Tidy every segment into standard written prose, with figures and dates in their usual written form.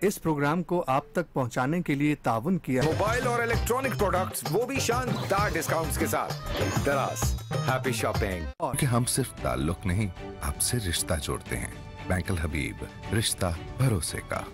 इस प्रोग्राम को आप तक पहुंचाने के लिए ताउन किया मोबाइल और इलेक्ट्रॉनिक प्रोडक्ट्स, वो भी शानदार डिस्काउंट्स के साथ। दराज, हैप्पी शॉपिंग। कि हम सिर्फ ताल्लुक नहीं, आपसे रिश्ता जोड़ते हैं। बैंक अल हबीब, रिश्ता भरोसे का।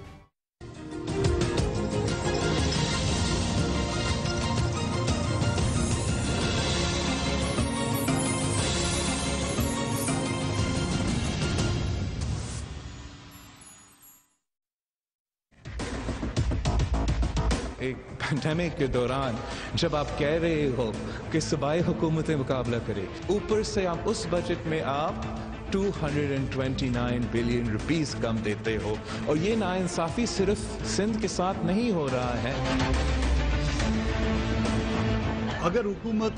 एक पैंडेमिक के दौरान जब आप कह रहे हो कि सूबाई हुकूमतें मुकाबला करें, ऊपर से आप उस बजट में आप 229 बिलियन रुपीस कम देते हो, और ये नाइंसाफी सिर्फ सिंध के साथ नहीं हो रहा है। अगर हुकूमत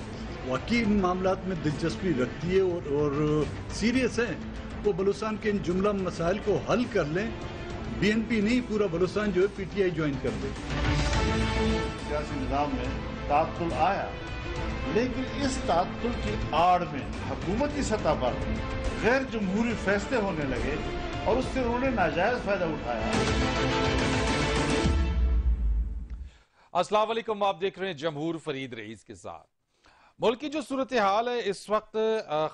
वाकई इन मामलात में दिलचस्पी रखती है और सीरियस है, वो बलूचिस्तान के इन जुमला मसाइल को हल कर लें। BNP नहीं, पूरा बलूचिस्तान जो है PTI ज्वाइन कर दे। सियासी निज़ाम में तात्तुल आया, लेकिन इस तात्तुल की आड़ में हुकूमती सतह पर गैर जमहूरी फैसले होने लगे और उससे उन्होंने नाजायज फायदा उठाया। अस्सलाम वालेकुम, आप देख रहे हैं जमहूर फरीद रईस के साथ। मुल्क की जो सूरत हाल है इस वक्त,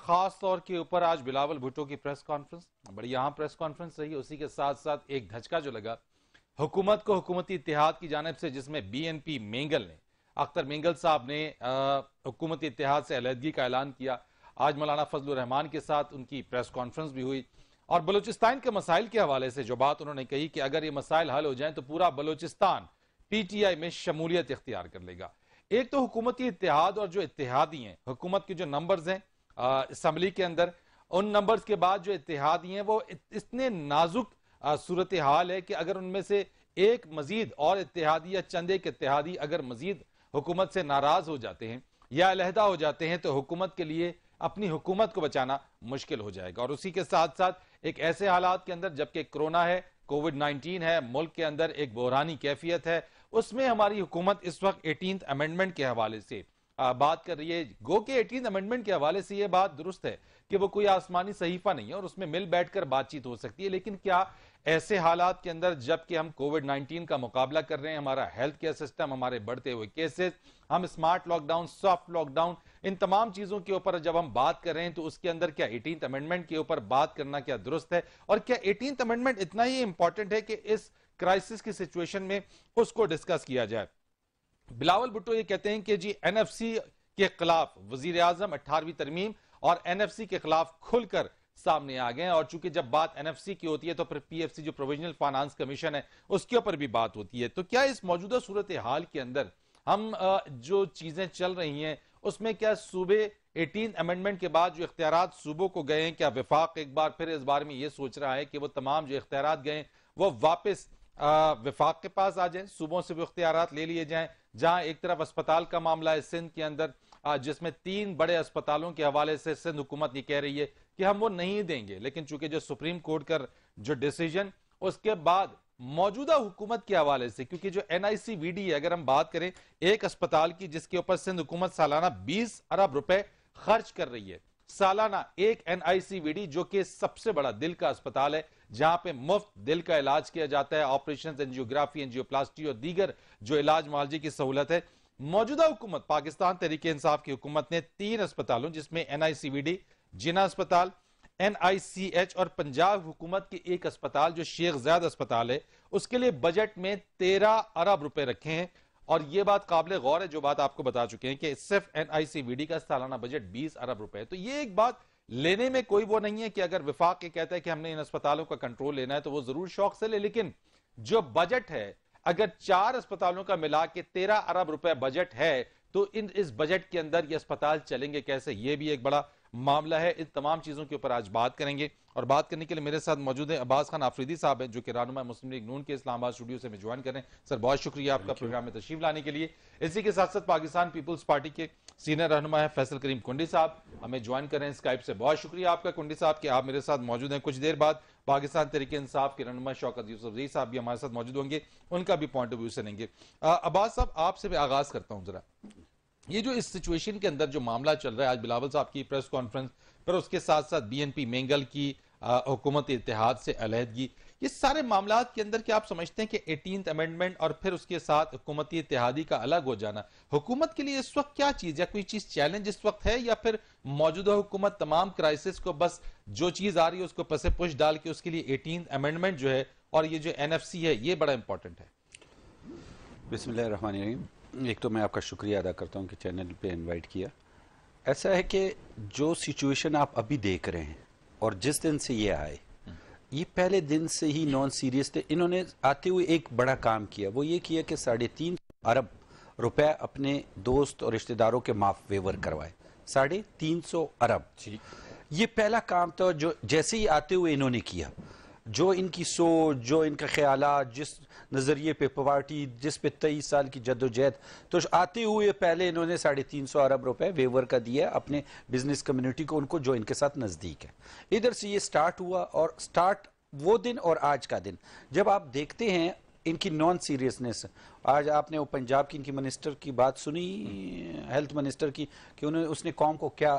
खास तौर के ऊपर आज बिलावल भुट्टो की प्रेस कॉन्फ्रेंस, बड़ी अहम प्रेस कॉन्फ्रेंस रही। उसी के साथ साथ एक धचका जो लगा हुकूमत को, हुकूमती इत्तेहाद की जानिब से, जिसमें BNP मेंगल ने, अख्तर मेंगल साहब ने हुकूमती इत्तेहाद से अलहदगी का ऐलान किया। आज मौलाना फजलुर रहमान के साथ उनकी प्रेस कॉन्फ्रेंस भी हुई और बलूचिस्तान के मसाइल के हवाले से जो बात उन्होंने कही कि अगर ये मसाइल हल हो जाएं तो पूरा बलूचिस्तान PTI में शमूलियत इख्तियार कर लेगा। एक तो हुकूमती इत्तेहाद और जो इत्तेहादी हैं, हुकूमत के जो नंबर्स हैं असम्बली के अंदर, उन नंबर्स के बाद जो इत्तेहादी हैं वो इतने नाजुक सूरत हाल है कि अगर उनमें से एक मजीद और इत्तेहादी या चंद एक इत्तेहादी अगर मजीद हुकूमत से नाराज हो जाते हैं या अलहदा हो जाते हैं तो हुकूमत के लिए अपनी हुकूमत को बचाना मुश्किल हो जाएगा। और उसी के साथ साथ एक ऐसे हालात के अंदर जबकि कोरोना है, कोविड-19 है, मुल्क के अंदर एक बहरानी कैफियत है, उसमें हमारी हुकूमत इस वक्त 18th अमेंडमेंट के हवाले से बात कर रही है। गो के 18th अमेंडमेंट के हवाले से यह बात दुरुस्त है कि वो कोई आसमानी सहीफा नहीं है और उसमें मिल बैठकर बातचीत हो सकती है, लेकिन क्या ऐसे हालात के अंदर जबकि हम कोविड-19 का मुकाबला कर रहे हैं, हमारा हेल्थ केयर सिस्टम, हमारे बढ़ते हुए केसेस, हम स्मार्ट लॉकडाउन, सॉफ्ट लॉकडाउन, इन तमाम चीजों के ऊपर जब हम बात कर रहे हैं तो उसके अंदर क्या 18th अमेंडमेंट के ऊपर बात करना क्या दुरुस्त है? और क्या 18th अमेंडमेंट इतना ही इंपॉर्टेंट है कि इस क्राइसिस की सिचुएशन में उसको डिस्कस किया जाए? बिलावल भुट्टो ये कहते हैं कि जी NFC के खिलाफ वजीर आजम 18वीं तरमीम और NFC के खिलाफ खुलकर सामने आ गए, और चूंकि जब बात NFC की होती है तो फिर PFC जो प्रोविजनल फाइनेंस कमीशन है उसके ऊपर भी बात होती है। तो क्या इस मौजूदा सूरत हाल के अंदर हम जो चीजें चल रही हैं उसमें क्या सूबे 18th अमेंडमेंट के बाद जो इख्तियारात सूबों को गए हैं, क्या विफाक एक बार फिर इस बारे में ये सोच रहा है कि वो तमाम जो इख्तियारात गए वो वापस विफाक के पास आ जाएं, सूबों से वो इख्तियारात ले लिए जाएं? जहां एक तरफ अस्पताल का मामला है सिंध के अंदर, जिसमें 3 बड़े अस्पतालों के हवाले से सिंध हुकूमत ये कह रही है कि हम वो नहीं देंगे, लेकिन चूंकि जो सुप्रीम कोर्ट का जो डिसीजन, उसके बाद मौजूदा हुकूमत के हवाले से, क्योंकि जो NICVD है, अगर हम बात करें एक अस्पताल की जिसके ऊपर सिंध हुकूमत सालाना 20 अरब रुपए खर्च कर रही है, सालाना एक NICVD जो कि सबसे बड़ा दिल का अस्पताल है जहां पे मुफ्त दिल का इलाज किया जाता है, ऑपरेशन, एंजियोग्राफी, एंजियोप्लास्टी और दीगर जो इलाज मुआलजे की सहूलत है। मौजूदा हुकूमत पाकिस्तान तहरीक इंसाफ की हुकूमत ने 3 अस्पतालों जिसमें NICVD, जिना अस्पताल, NICH और पंजाब हुकूमत के एक अस्पताल जो शेख ज़ायद अस्पताल है उसके लिए बजट में 13 अरब रुपए रखे हैं। और यह बात काबिल गौर है जो बात आपको बता चुके हैं कि सिर्फ NICVD का सालाना बजट 20 अरब रुपए है। तो ये एक बात लेने में कोई वो नहीं है कि अगर विफाक के कहता है कि हमने इन अस्पतालों का कंट्रोल लेना है तो वो जरूर शौक से ले, लेकिन जो बजट है अगर 4 अस्पतालों का मिला के 13 अरब रुपए बजट है तो इस बजट के अंदर ये अस्पताल चलेंगे कैसे? ये भी एक बड़ा मामला है। इन तमाम चीजों के ऊपर आज बात करेंगे और बात करने के लिए मेरे साथ मौजूद है अब्बास खान आफरीदी साहब हैं जो कि रहनुमा मुस्लिम लीग नून के इस्लामाबाद स्टूडियो से ज्वाइन कर रहे हैं। सर बहुत शुक्रिया आपका प्रोग्राम में तशरीफ लाने के लिए। इसी के साथ साथ पाकिस्तान पीपुल्स पार्टी के सीनियर रहनुमा है फैसल करीम कुंडी साहब हमें ज्वाइन कर रहे हैं स्काइप से। बहुत शुक्रिया आपका कुंडी साहब कि आप मेरे साथ मौजूद हैं। कुछ देर बाद पाकिस्तान तहरीक इंसाफ के रहनुमा शौकत यूसुफजई साहब भी हमारे साथ मौजूद होंगे, उनका भी पॉइंट ऑफ व्यू सुनेंगे। अब्बास साहब आपसे भी आगाज करता हूं, जरा ये जो इस सिचुएशन के अंदर जो मामला चल रहा है, आज बिलावल साहब की प्रेस कॉन्फ्रेंस पर उसके साथ साथ BNP मेंगल की हुकूमत इत्तेहाद से अलहदगी, ये सारे मामला के अंदर क्या आप समझते हैं कि 18th अमेंडमेंट और फिर उसके साथ हुकूमती इत्तेहादी का अलग हो जाना हुकूमत के लिए इस वक्त क्या चीज या कोई चीज चैलेंज इस वक्त है, या फिर मौजूदा हुकूमत तमाम क्राइसिस को बस जो चीज आ रही है उसको पसे पुश डाल के उसके लिए 18th अमेंडमेंट जो है और ये जो NFC है ये बड़ा इंपॉर्टेंट है? बिस्मिल्लाहिर्रहमानिर्रहीम। एक तो मैं आपका शुक्रिया अदा करता हूँ कि चैनल पे इनवाइट किया। ऐसा है कि जो सिचुएशन आप अभी देख रहे हैं और जिस दिन से ये आए, ये पहले दिन से ही नॉन सीरियस थे। इन्होंने आते हुए एक बड़ा काम किया, वो ये किया कि 3.5 अरब रुपए अपने दोस्त और रिश्तेदारों के माफ वेवर करवाए। 350 अरब, ये पहला काम था जो जैसे ही आते हुए इन्होंने किया। जो इनकी सोच, जो इनका ख्यालात, जिस नज़रिए पे पार्टी, जिस पे 23 साल की जद्दोजहद, तो आते हुए पहले इन्होंने 350 अरब रुपए वेवर का दिया अपने बिजनेस कम्युनिटी को, उनको जो इनके साथ नज़दीक है। इधर से ये स्टार्ट हुआ और स्टार्ट वो दिन और आज का दिन जब आप देखते हैं इनकी नॉन सीरियसनेस। आज आपने वो पंजाब की इनकी मिनिस्टर की बात सुनी, हेल्थ मिनिस्टर की, कि उन्होंने उसने कौम को क्या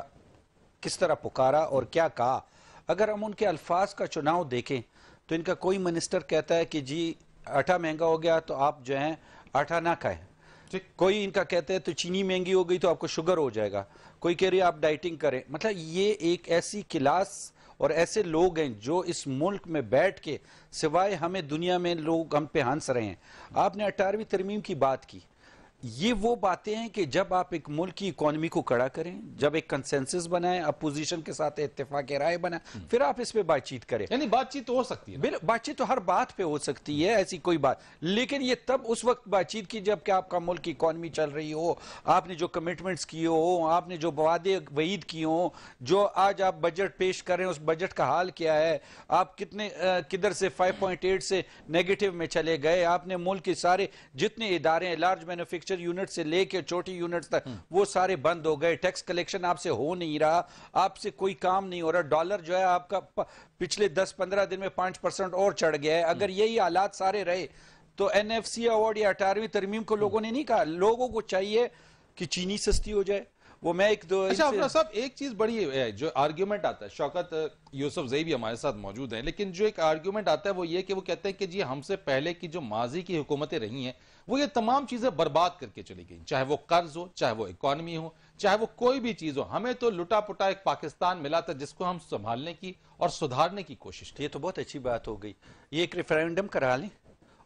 किस तरह पुकारा और क्या कहा। अगर हम उनके अल्फाज का चुनाव देखें तो इनका कोई मिनिस्टर कहता है कि जी आटा महंगा हो गया तो आप जो है आटा ना खाएं, कोई इनका कहते हैं तो चीनी महंगी हो गई तो आपको शुगर हो जाएगा, कोई कह रही है आप डाइटिंग करें। मतलब ये एक ऐसी क्लास और ऐसे लोग हैं जो इस मुल्क में बैठ के सिवाय हमें दुनिया में लोग हम पे हंस रहे हैं। आपने 18वीं तरमीम की बात की, ये वो बातें हैं कि जब आप एक मुल्क की इकोनॉमी को कड़ा करें, जब एक कंसेंसस बनाएं, अपोजिशन के साथ इत्तेफाक राय बनाएं, फिर आप इस पे बातचीत करें। यानी बातचीत तो हो सकती है, बातचीत तो हर बात पे हो सकती है, ऐसी कोई बात, लेकिन ये तब उस वक्त बातचीत की जब कि आपका मुल्क की इकोनॉमी चल रही हो, आपने जो कमिटमेंट्स किए हो, आपने जो वादे वईद किए हो, जो आज आप बजट पेश कर रहे हैं उस बजट का हाल क्या है, आप कितने किधर से 5.8 से नेगेटिव में चले गए, आपने मुल्क के सारे जितने इदारे हैं, लार्ज मैन्युफैक्चर यूनिट से लेके छोटी यूनिट्स तक, वो सारे बंद हो गए, टैक्स कलेक्शन आपसे हो नहीं रहा, आपसे कोई काम नहीं हो रहा, डॉलर जो है आपका पिछले 10-15 दिन में 5% और चढ़ गया है। अगर यही हालात सारे रहे तो NFC अवार्ड या 18वीं तरमीम को लोगों ने नहीं कहा, लोगों को चाहिए कि चीनी सस्ती हो जाए। वो मैं एक दो अच्छा साहब, एक चीज बड़ी है जो आर्ग्यूमेंट आता है, शौकत यूसुफजई भी हमारे साथ मौजूद हैं, लेकिन जो एक आर्ग्यूमेंट आता है वो ये कि वो कहते हैं कि जी हमसे पहले की जो माजी की हुकूमतें रही हैं वो ये तमाम चीजें बर्बाद करके चली गई, चाहे वो कर्ज हो, चाहे वो इकोनॉमी हो, चाहे वो कोई भी चीज हो। हमें तो लुटा पुटा एक पाकिस्तान मिला था जिसको हम संभालने की और सुधारने की कोशिश की। ये तो बहुत अच्छी बात हो गई, ये एक रेफरेंडम करा लें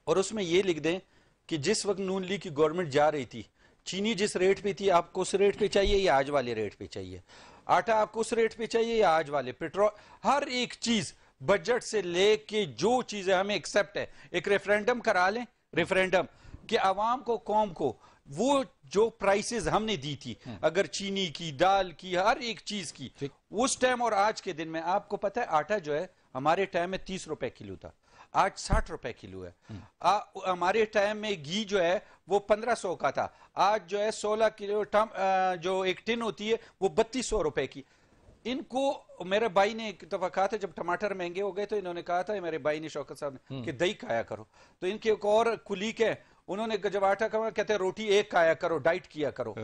और उसमें ये लिख दें कि जिस वक्त नून लीग की गवर्नमेंट जा रही थी, चीनी जिस रेट पे थी आपको उस रेट पे चाहिए या आज वाले रेट पे चाहिए, आटा आपको उस रेट पे चाहिए या आज वाले, पेट्रोल, हर एक चीज बजट से लेके जो चीजें हमें एक्सेप्ट है, एक रेफरेंडम करा लें, रेफरेंडम कि आवाम को, कौम को वो जो प्राइसेस हमने दी थी, अगर चीनी की, दाल की, हर एक चीज की, उस टाइम और आज के दिन में, आपको पता है आटा जो है हमारे टाइम में 30 रुपए किलो था, आज 60 रुपए किलो है। हमारे टाइम में घी जो है वो 1500 का था, आज जो है 16 किलो जो एक टिन होती है वो 3200 रुपए की। इनको मेरे भाई ने एक दफा कहा था जब टमाटर महंगे हो गए तो इन्होंने कहा था, मेरे भाई ने, शौकत साहब ने, कि दही खाया करो। तो इनके एक और कुलीग है, उन्होंने जब आटा कमा कहते हैं रोटी एक खाया करो, डाइट किया करो।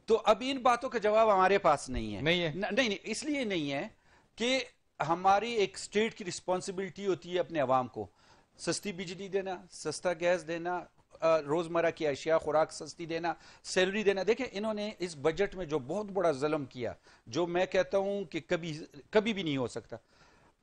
तो अब इन बातों का जवाब हमारे पास नहीं है, नहीं, इसलिए नहीं है कि हमारी एक स्टेट की रिस्पॉन्सिबिलिटी होती है अपने अवाम को सस्ती बिजली देना, सस्ता गैस देना, रोजमर्रा की अशिया खुराक सस्ती देना, सैलरी देना। देखें इन्होंने इस बजट में जो बहुत बड़ा जुल्म किया, जो मैं कहता हूं कि कभी भी नहीं हो सकता।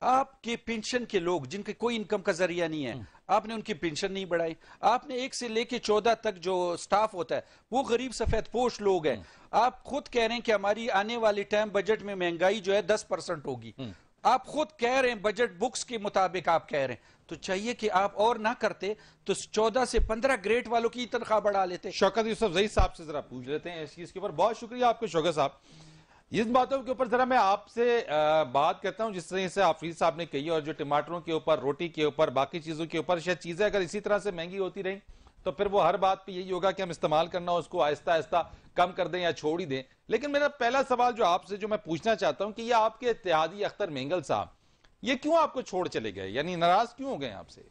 आपके पेंशन के लोग जिनके कोई इनकम का जरिया नहीं है, आपने उनकी पेंशन नहीं बढ़ाई। आपने 1 से लेके 14 तक जो स्टाफ होता है वो गरीब सफेद पोश लोग हैं। आप खुद कह रहे हैं कि हमारी आने वाली टाइम बजट में महंगाई जो है 10% होगी। आप खुद कह रहे हैं, बजट बुक्स के मुताबिक आप कह रहे हैं, तो चाहिए कि आप और ना करते तो 14 से 15 ग्रेड वालों की तनख्वाह बढ़ा लेते। शौकत यूसुफजई साहब से जरा पूछ लेते हैं इस चीज के ऊपर। बहुत शुक्रिया आपके शौकत साहब। इन बातों के ऊपर जरा मैं आपसे बात करता हूं जिस तरह से आफरीद साहब ने कही, और जो टमाटरों के ऊपर, रोटी के ऊपर, बाकी चीजों के ऊपर, शायद चीजें अगर इसी तरह से महंगी होती रही तो फिर वो हर बात पे यही होगा कि हम इस्तेमाल करना उसको आहिस्ता आहिस्ता कम कर दें या छोड़ ही दें। लेकिन मेरा पहला सवाल जो आपसे जो मैं पूछना चाहता हूं कि ये आपके इत्तेहादी अख्तर मेंगल साहब ये क्यों आपको छोड़ चले गए, यानी नाराज क्यों हो गए आपसे?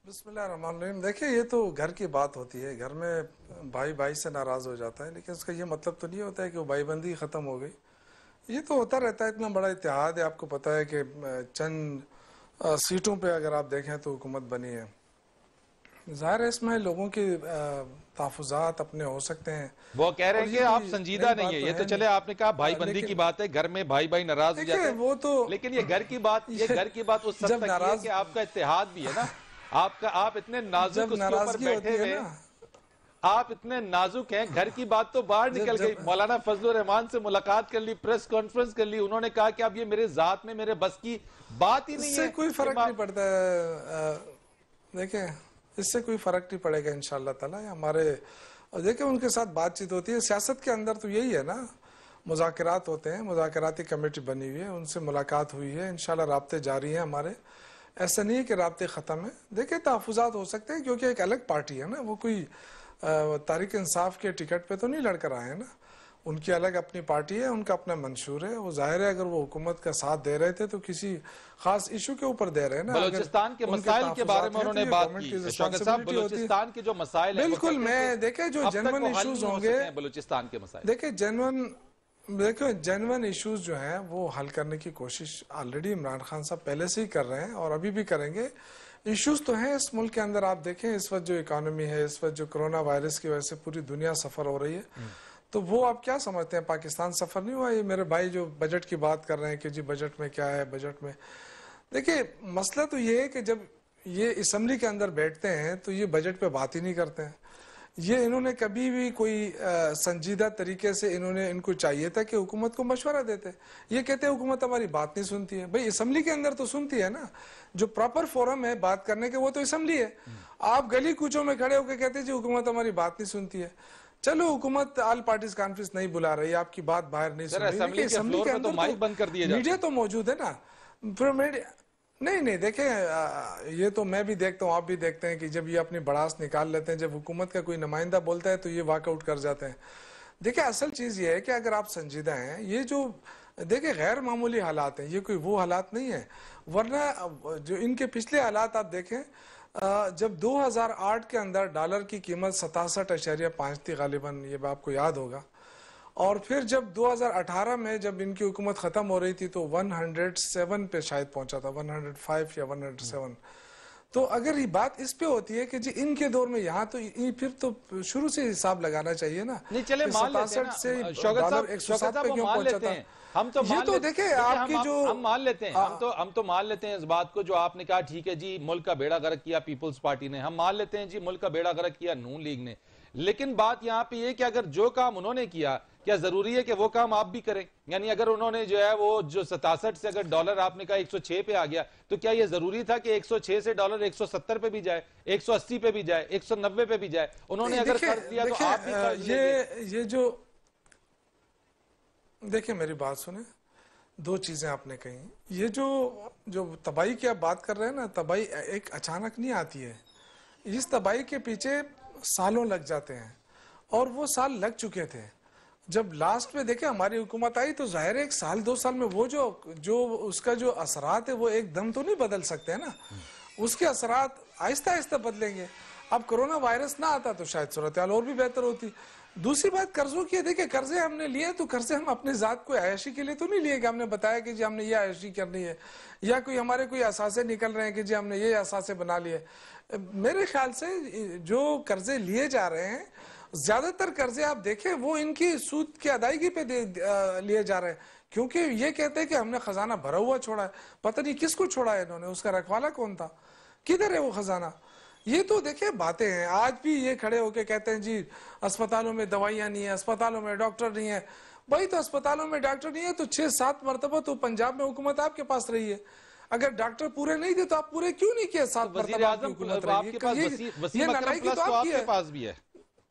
बिस्मिल्लाहिर्रहमानिर्रहीम। देखिए ये तो घर की बात होती है, घर में भाई भाई से नाराज हो जाता है, लेकिन उसका ये मतलब तो नहीं होता है कि वो भाईबंदी खत्म हो गई। ये तो होता रहता है, इतना बड़ा इत्तेहाद है, आपको पता है कि चंद सीटों पे अगर आप देखें तो हुकूमत बनी है। जाहिर है इसमें लोगों के तहफ़्फ़ुज़ात अपने हो सकते हैं। वो कह रहे हैं कि आप संजीदा नहीं है, ये तो चले आपने कहा भाई बंदी की बात है, घर में भाई भाई नाराज हो जाते हैं, वो तो लेकिन ये घर की बात, ये घर की बात उस हद तक है कि आपका इत्तेहाद भी है ना, आपका, आप इतने नाजुक उसके ऊपर बैठे हुए, आप इतने नाजुक हैं, घर की बात तो बाहर निकल गई। मौलाना फजलुर रहमान से मुलाकात कर ली, प्रेस कॉन्फ्रेंस कर ली, उन्होंने कहा कि अब ये मेरे जात में मेरे बस की बात ही नहीं है, कोई फर्क नहीं पड़ता है। देखें, इससे कोई फर्क नहीं पड़ेगा इंशाअल्लाह ताला। हमारे देखिए उनके साथ बातचीत होती है, सियासत के अंदर तो यही है ना, मुज़ाकरात होते हैं, मुज़ाकराती कमेटी बनी हुई है, उनसे मुलाकात हुई है, इंशाअल्लाह राब्ते जारी हैं हमारे। ऐसा नहीं है कि राब्ते ख़त्म है। देखिए तहफ़्फ़ुज़ात हो सकते हैं क्योंकि एक अलग पार्टी है ना, वो कोई तारीक इंसाफ के टिकट पे तो नहीं लड़कर आए हैं ना, उनकी अलग अपनी पार्टी है, उनका अपना मंशूर है। वो जाहिर है अगर वो हुकूमत का साथ दे रहे थे तो किसी खास इशू के ऊपर दे रहे हैं ना। बलूचिस्तान के मसाइल के बारे में उन्होंने बात की, शौकत साहब, बलूचिस्तान के जो मसाइल हैं, बिल्कुल, मैं देखे जो जेन्युइन इश्यूज होंगे बलूचिस्तान के मसाइल, देखिए जेन्युइन इश्यूज जो हैं वो हल करने की कोशिश ऑलरेडी इमरान खान साहब पहले से ही कर रहे हैं और अभी भी करेंगे। इश्यूज तो हैं इस मुल्क के अंदर, आप देखें इस वक्त जो इकानमी है, इस वक्त जो कोरोना वायरस की वजह से पूरी दुनिया सफर हो रही है, तो वो आप क्या समझते हैं पाकिस्तान सफर नहीं हुआ? ये मेरे भाई जो बजट की बात कर रहे हैं कि जी बजट में क्या है, बजट में देखिए मसला तो ये है कि जब ये असम्बली के अंदर बैठते हैं तो ये बजट पे बात ही नहीं करते हैं। ये इन्होंने कभी भी कोई संजीदा तरीके से इनको चाहिए था कि हुकूमत को मशवरा देते। ये कहते हैं हुकूमत हमारी बात नहीं सुनती है। भाई असम्बली के अंदर तो सुनती है ना, जो प्रॉपर फोरम है बात करने के वो तो असम्बली है। आप गली कूचों में खड़े होकर कहते हैं जी हुकूमत हमारी बात नहीं सुनती है। चलो हुकूमत ऑल पार्टीज कॉन्फ्रेंस नहीं बुला रही, आपकी बात बाहर नहीं सुन रही, असम्बली के अंदर तो बंद कर दिया, मीडिया तो मौजूद है ना। फिर नहीं देखें, ये तो मैं भी देखता हूँ, आप भी देखते हैं कि जब ये अपनी बड़ास निकाल लेते हैं, जब हुकूमत का कोई नुमाइंदा बोलता है तो ये वॉकआउट कर जाते हैं। देखिए असल चीज़ ये है कि अगर आप संजीदा हैं, ये जो देखिए गैर मामूली हालात हैं, ये कोई वो हालात नहीं है, वरना जो इनके पिछले हालात आप देखें, जब 2008 के अंदर डॉलर की कीमत 67.5 थी गालिबन, ये आपको याद होगा, और फिर जब 2018 में जब इनकी हुकूमत ख़त्म हो रही थी तो 107 पे शायद पहुंचा था, 105 या 107। तो अगर ये बात इस पे होती है कि जी इनके दौर में यहाँ तो फिर तो शुरू से हिसाब लगाना चाहिए ना। नहीं चले मान लेते हैं, से डॉलर 107 पे क्यों पहुंचा था? हम तो ये तो देखे आपकी जो हम मान लेते हैं, हम तो मान लेते हैं इस बात को जो आपने कहा, ठीक है जी मुल्क का बेड़ा गर्क किया पीपल्स पार्टी ने, हम मान लेते हैं जी मुल्क का बेड़ा गर्क किया नून लीग ने, लेकिन बात यहाँ पे ये कि अगर जो काम उन्होंने किया, क्या जरूरी है कि वो काम आप भी करें? यानी अगर उन्होंने जो है वो जो 67 से अगर डॉलर आपने कहा 106 पे आ गया, तो क्या ये जरूरी था कि 106 से डॉलर 170 पे भी जाए, 180 पे भी जाए, 190 पे भी जाए? उन्होंने अगर कर्ज दिया तो आप भी ये जो देखिए मेरी बात सुने, दो चीजें आपने कही, ये जो तबाही की आप बात कर रहे हैं ना, तबाही एक अचानक नहीं आती है, इस तबाही के पीछे सालों लग जाते हैं और वो साल लग चुके थे। जब लास्ट में देखे हमारी हुकूमत आई तो जाहिर है 1 साल 2 साल में वो जो उसका जो असरात है वो एकदम तो नहीं बदल सकते हैं ना, उसके असरात आहिस्ता आहिस्ता बदलेंगे। अब कोरोना वायरस ना आता तो शायद सूरत हाल और भी बेहतर होती। दूसरी बात कर्जों की है, देखिए कर्जे हमने लिए तो कर्जे हम अपने जात को अयाशी के लिए तो नहीं लिए कि हमने बताया कि जी हमने ये अयाशी करनी है, या कोई हमारे कोई असासे निकल रहे हैं कि जी हमने ये असासे बना लिए। मेरे ख्याल से जो कर्जे लिए जा रहे हैं, ज्यादातर कर्जे आप देखें वो इनकी सूद की अदायगी पे लिए जा रहे हैं, क्योंकि ये कहते हैं कि हमने खजाना भरा हुआ छोड़ा है। पता नहीं किसको छोड़ा है इन्होंने, उसका रखवाला कौन था, किधर है वो खजाना? ये तो देखिए बातें हैं। आज भी ये खड़े होके कहते हैं जी अस्पतालों में दवाइयां नहीं है, अस्पतालों में डॉक्टर नहीं है। भाई तो अस्पतालों में डॉक्टर नहीं है तो 6-7 मरतबा तो पंजाब में हुकूमत आपके पास रही है। अगर डॉक्टर पूरे नहीं थे तो आप पूरे क्यों नहीं किए? 7 मरतबा हुकूमत रही है।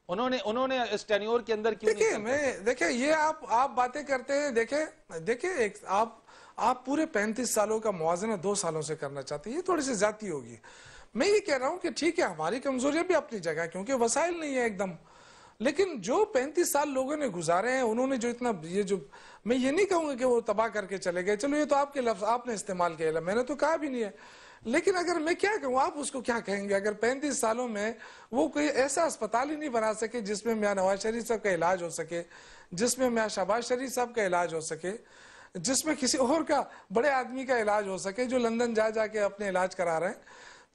उन्होंने इस टेन्योर के अंदर क्यों नहीं? देखिए ये आप बातें करते हैं। देखिए आप पूरे 35 सालों का मुआवजा 2 सालों से करना चाहते हैं, ये थोड़ी सी ज्यादती होगी। मैं ये कह रहा हूं कि ठीक है हमारी कमजोरियां भी अपनी जगह क्योंकि वसाइल नहीं है एकदम, लेकिन जो 35 साल लोगों ने गुजारे हैं, उन्होंने जो इतना मैं ये नहीं कहूंगा कि वो तबाह करके चले गए, चलो ये तो आपके लफ्ज आपने इस्तेमाल किया, मैंने तो कहा भी नहीं है। लेकिन अगर मैं क्या कहूँ, आप उसको क्या कहेंगे? अगर 35 सालों में वो कोई ऐसा अस्पताल ही नहीं बना सके जिसमें मियां नवाज शरीफ साहब का इलाज हो सके, जिसमें मियां शहबाज शरीफ साहब का इलाज हो सके, जिसमें किसी और का, बड़े आदमी का इलाज हो सके, जो लंदन जा जाके अपने इलाज करा रहे हैं,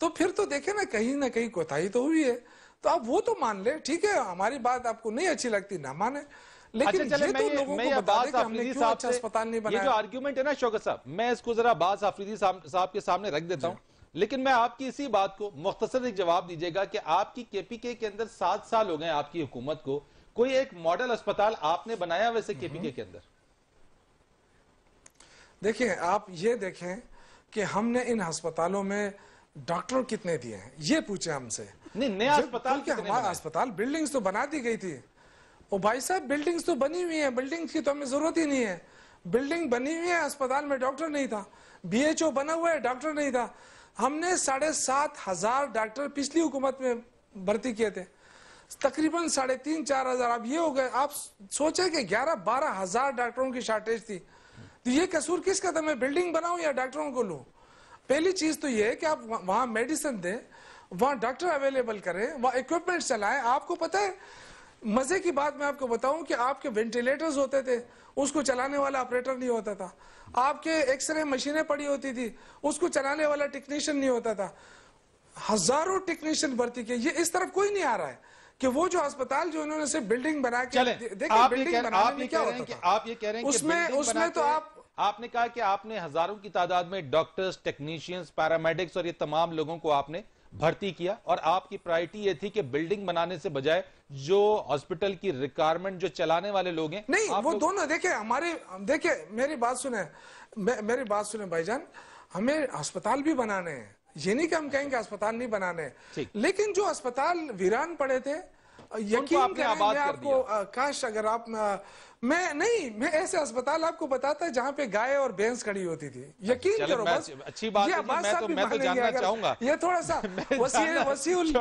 तो फिर तो देखे ना कहीं कोताही तो हुई है। तो आप वो तो मान ले, ठीक है, हमारी बात आपको नहीं अच्छी लगती ना माने, लेकिन अच्छा, चले, ये तो लोगों को बता दें कि हमने क्यों अच्छा अस्पताल नहीं बनाया। ये जो आर्ग्यूमेंट है ना शौकत साहब, मैं इसको जरा अब्बास आफरीदी साहब के सामने रख देता हूं, लेकिन मैं आपकी इसी बात को मुख्तसर एक जवाब दीजिएगा कि आपकी केपीके के अंदर 7 साल हो गए आपकी हुकूमत को, कोई एक मॉडल अस्पताल आपने बनाया वैसे केपीके के अंदर? देखिए, आप ये देखें कि हमने इन अस्पतालों में डॉक्टर कितने दिए हैं, ये पूछे हमसे। नहीं, नया अस्पताल, हमारा अस्पताल बिल्डिंग्स तो बना दी गई थी। ओ भाई साहब, बिल्डिंग्स तो बनी हुई है, बिल्डिंग्स की तो हमें जरूरत ही नहीं है। बिल्डिंग बनी हुई है, अस्पताल में डॉक्टर नहीं था। बीएचओ बना हुआ है, डॉक्टर नहीं था। हमने 7,500 डॉक्टर पिछली हुकूमत में भर्ती किए थे, तकरीबन 3,500-4 हजार। अब ये हो गए, आप सोचे कि 11-12 हजार डॉक्टरों की शॉर्टेज थी। तो ये कसूर किसका था? मैं बिल्डिंग बनाऊं या डॉक्टरों को लूं? पहली चीज तो ये है कि आप वहां मेडिसिन दें, वहां डॉक्टर अवेलेबल करें, वहां इक्विपमेंट चलाएं। आपको पता है, मजे की बात मैं आपको बताऊं कि आपके वेंटिलेटर्स होते थे, उसको चलाने वाला ऑपरेटर नहीं होता था। आपके एक्सरे मशीनें पड़ी होती थी, उसको चलाने वाला टेक्नीशियन नहीं होता था। हजारों टेक्नीशियन भर्ती किए। ये इस तरफ कोई नहीं आ रहा है कि वो जो अस्पताल जो इन्होंने सिर्फ बिल्डिंग बना के, देखिए बिल्डिंग बनाने में क्या होता था। आप ये कह रहे हैं कि उसमें तो आपने कहा कि आपने हजारों की तादाद में डॉक्टर्स, टेक्नीशियंस, पैरामेडिक्स और ये तमाम लोगों को आपने भर्ती किया, और आपकी प्रायोरिटी ये थी कि बिल्डिंग बनाने से बजाय जो हॉस्पिटल की रिक्वायरमेंट जो चलाने वाले लोग हैं, नहीं वो दोनों देखिए मेरी बात सुने भाईजान, हमें अस्पताल भी बनाने हैं, ये नहीं कि हम कहेंगे अस्पताल नहीं बनाने, लेकिन जो अस्पताल वीरान पड़े थे, यकीन करें, मैं आपको काश अगर आप मैं ऐसे अस्पताल आपको बताता जहां पे गाय और भैंस खड़ी होती थी। यकीन करो, बस अच्छी बात है, मैं तो जानना चाहूंगा। ये थोड़ा सा वसीउल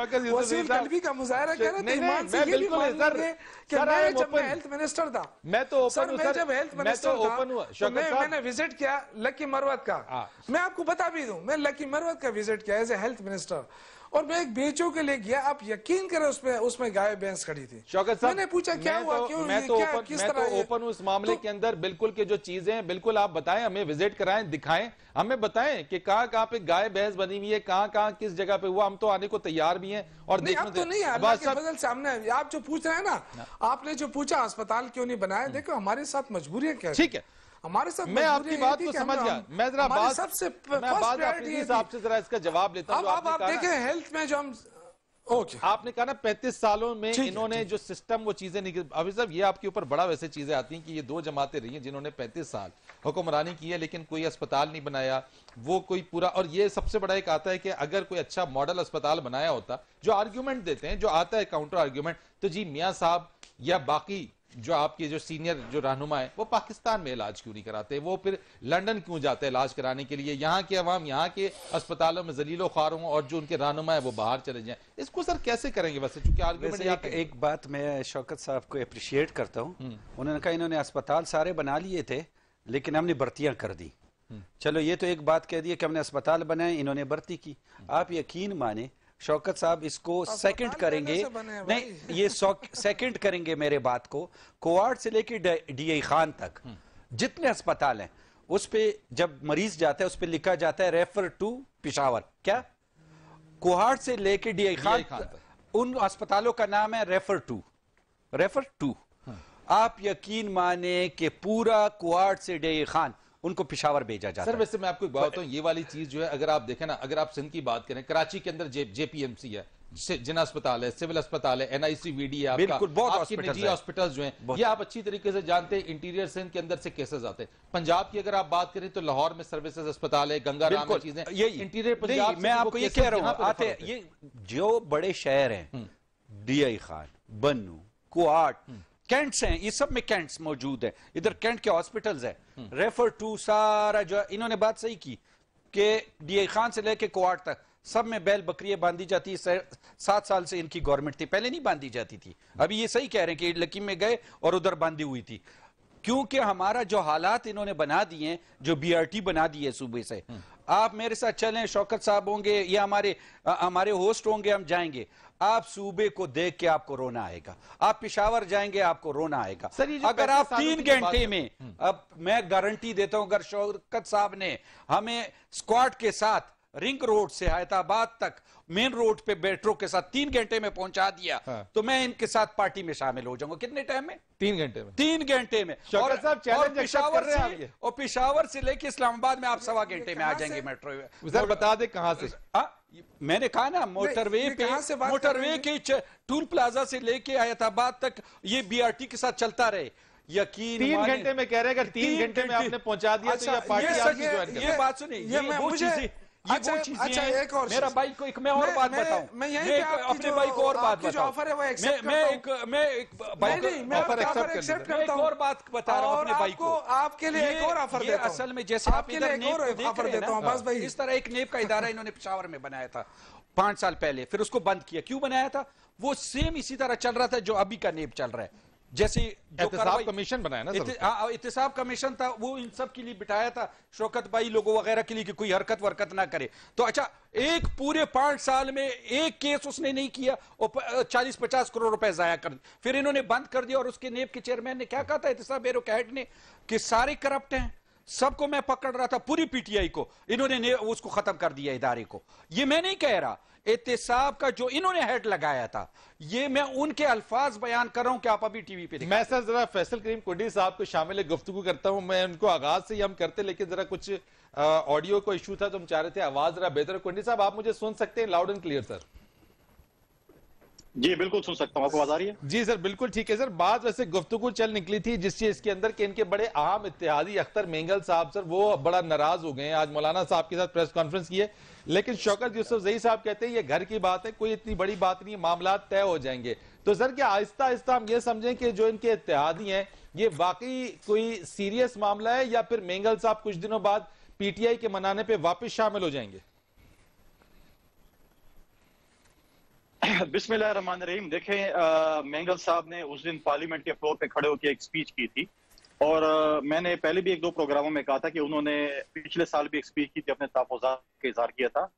कल्बी का मुजाहरा कर रहे थे, ईमान से ये भी मान लेंगे कि मैं जब हेल्थ मिनिस्टर था, मैं तो ओपन मैं जब हेल्थ मिनिस्टर था, मैंने विजिट किया लकी मरवत का। मैं आपको बता भी दूं, मैं लकी मरवत का विजिट किया एज ए हेल्थ मिनिस्टर, और मैं एक बीएचओ के लिए गया। आप यकीन करें, उसमें गाय भैंस खड़ी थी। शौकत साहब, मैंने पूछा क्या हुआ, क्यों, मैं तो ओपन उस मामले के अंदर बिल्कुल के जो चीजें हैं बिल्कुल आप बताएं, हमें विजिट कराएं, दिखाएं, हमें बताएं कि कहां पे गाय भैंस बनी हुई है, कहां किस जगह पे हुआ। हम तो आने को तैयार भी हैं और देखने तो नहीं, अल्लाह के फजल से हमने, आप जो पूछ रहे हैं ना, आपने जो पूछा अस्पताल क्यों नहीं बनाया, देखो हमारे साथ मजबूरियां क्या है। ठीक है, हमारे साथ मैं आपकी बात को समझ गया। मैं जरा बात सबसे आपसे जरा इसका जवाब लेता हूं। अब आप देखें हेल्थ में जो हम आपने कहा ना 35 सालों में इन्होंने जो सिस्टम वो चीजें नहीं, अभी साहब ये आपके ऊपर बड़ा वैसे चीजें आती हैं कि ये 2 जमातें रही हैं जिन्होंने 35 साल हुक्मरानी की है, लेकिन कोई अस्पताल नहीं बनाया, वो कोई पूरा। और ये सबसे बड़ा एक आता है कि अगर कोई अच्छा मॉडल अस्पताल बनाया होता, जो आर्ग्यूमेंट देते हैं, जो आता है काउंटर आर्ग्यूमेंट, तो जी मियां साहब या बाकी जो आपके जो सीनियर जो रहनुमा है, वो पाकिस्तान में इलाज क्यों नहीं कराते, वो फिर लंदन क्यों जाते हैं इलाज कराने के लिए, यहाँ के अवाम यहाँ के अस्पतालों में जलीलो ख्वार हों और जो उनके रहनुमा है वो बाहर चले जाएं। इसको सर कैसे करेंगे? वैसे चूंकि आर्गुमेंट एक बात मैं शौकत साहब को अप्रिशिएट करता हूँ, उन्होंने कहा इन्होंने अस्पताल सारे बना लिए थे लेकिन हमने भर्तियां कर दी। चलो ये तो एक बात कह दी कि हमने अस्पताल बनाए, इन्होंने भर्ती की। आप यकीन माने शौकत साहब इसको सेकंड करेंगे, नहीं ये सेकंड करेंगे मेरे बात को। कोवार्ड से लेके डीआई खान तक जितने अस्पताल हैं उस पे जब मरीज जाता है उस पे लिखा जाता है रेफर टू पिशावर। क्या? कोहाड़ से लेके डीआई खान तक उन अस्पतालों का नाम है रेफर टू। आप यकीन माने कि पूरा कोहाड़ से डीआई खान उनको पिशावर भेजा जाता है। सर वैसे मैं आपको एक बात बताऊं, ये वाली चीज जो है अगर आप देखें ना, अगर आप सिंध की बात करें, कराची के अंदर जेपीएमसी है, जिना अस्पताल है, सिविल अस्पताल है, एनआईसीवीडी है, आपकी निजी हॉस्पिटल्स जो हैं, ये आप अच्छी तरीके से जानते हैं। इंटीरियर सिंध के अंदर से केसेस आते हैं। पंजाब की अगर आप बात करें तो लाहौर में सर्विसेज अस्पताल है, गंगाराम में चीजें, इंटीरियर पंजाब। मैं आपको ये कह रहा हूं, आते ये जो बड़े शहर हैं, डीआई खान, बन्नू, कोहाड़, कैंट्स हैं, ये सब में कैंट्स मौजूद है, इधर कैंट के हॉस्पिटल्स है। रेफर टू सारा जो इन्होंने बात सही की कि डीआई खान से लेके कोहाड़ तक सब में बैल बकरियां बांधी जाती है। 7 साल से इनकी गवर्नमेंट थी, पहले नहीं बांधी जाती थी। अभी ये सही कह रहे हैं कि लकी में गए और उधर बांधी हुई थी, क्योंकि हमारा जो हालात इन्होंने बना दिए हैं, जो बीआरटी बना दी है सूबे से। आप मेरे साथ चलें, शौकत साहब होंगे या हमारे होस्ट होंगे, हम जाएंगे। आप सूबे को देख के आपको रोना आएगा। आप पेशावर जाएंगे, आपको रोना आएगा। अगर आप 3 घंटे में, अब मैं गारंटी देता हूं, अगर शौकत साहब ने हमें स्क्वाड के साथ रिंग रोड से हैदराबाद तक मेन रोड पे मेट्रो के साथ 3 घंटे में पहुंचा दिया, तो मैं इनके साथ पार्टी में शामिल हो जाऊंगा। कितने टाइम में? 3 घंटे में। 3 घंटे में। और पेशावर से लेके इस्लामाबाद में आप 1.25 घंटे में आ जाएंगे मेट्रो। सर बता दे कहां से? मैंने कहा ना, मोटरवे के टूल प्लाजा से लेके हैदराबाद तक ये BRT के साथ चलता रहे। यकीन 3 घंटे में कह रहे हैं, अगर 3 घंटे में आपने पहुंचा दिया तो ये पार्टी आपकी ज्वाइन करें। ये बात सुनिए, ये वो चीजें, अच्छा एक और मेरा भाई को, एक मैं और बात बताऊं, मैं अपने भाई को और बात बताऊं, मैं एक और बात बता रहा हूं अपने भाई को। आपके लिए एक और ऑफर देता हूं। असल में जैसे आप इधर ऑफर देता हूं, बस भाई इस तरह एक नेब का इदारा इन्होंने पेशावर में बनाया था 5 साल पहले, फिर उसको बंद किया। क्यों बनाया था? वो सेम इसी तरह चल रहा था जो अभी का नेब चल रहा है। जैसे जो कमीशन बनाया ना, एहतिसाब कमीशन था, वो इन सब के लिए बिठाया था, शौकत भाई लोगों वगैरह के लिए कि कोई हरकत वरकत ना करे। तो अच्छा, एक पूरे 5 साल में एक केस उसने नहीं किया और 40-50 करोड़ रुपए जाया कर दिए। फिर इन्होंने बंद कर दिया। और उसके नेब के चेयरमैन ने क्या कहा था, एहतिसाब ब्यूरो के हेड ने, कि सारे करप्ट हैं, सबको मैं पकड़ रहा था, पूरी PTI को इन्होंने उसको खत्म कर दिया, इदारे को। ये मैं नहीं कह रहा, एहतिसाब का जो इन्होंने हेड लगाया था, ये मैं उनके अल्फाज बयान कर रहा हूं कि आप अभी टीवी पे मैं सर जरा फैसल करीम कुंडी साहब को शामिल गुफ्तगू करता हूं। मैं उनको आगाज से ही हम करते, लेकिन जरा कुछ ऑडियो को इशू था तो हम चाह रहे थे आवाज जरा बेहतर। कुंडी साहब, आप मुझे सुन सकते हैं लाउड एंड क्लियर? सर जी बिल्कुल सुन सकता हूं, आपको आवाज आ रही है? जी सर बिल्कुल ठीक है। सर बात वैसे गुफ्तगू चल निकली थी जिस चीज के अंदर कि इनके बड़े अहम इत्तेहादी अख्तर मेंगल साहब, सर वो बड़ा नाराज हो गए हैं। आज मौलाना साहब के साथ प्रेस कॉन्फ्रेंस की है, लेकिन शौकत यूसुफजई साहब कहते हैं ये घर की बात है, कोई इतनी बड़ी बात नहीं है, मामला तय हो जाएंगे। तो सर क्या आहिस्ता आहिस्ता हम ये समझें कि जो इनके इत्तेहादी हैं ये वाकई कोई सीरियस मामला है, या फिर मेंगल साहब कुछ दिनों बाद PTI के मनाने पर वापिस शामिल हो जाएंगे? बिस्मिल्लाहिर्रहमानिर्रहीम। देखें, मेंगल साहब ने उस दिन पार्लियामेंट के फ्लोर पे खड़े होकर एक स्पीच की थी, और मैंने पहले भी 1-2 प्रोग्रामों में कहा था कि उन्होंने पिछले साल भी एक स्पीच की थी, अपने तहफ़्फ़ुज़ात का इज़हार किया था।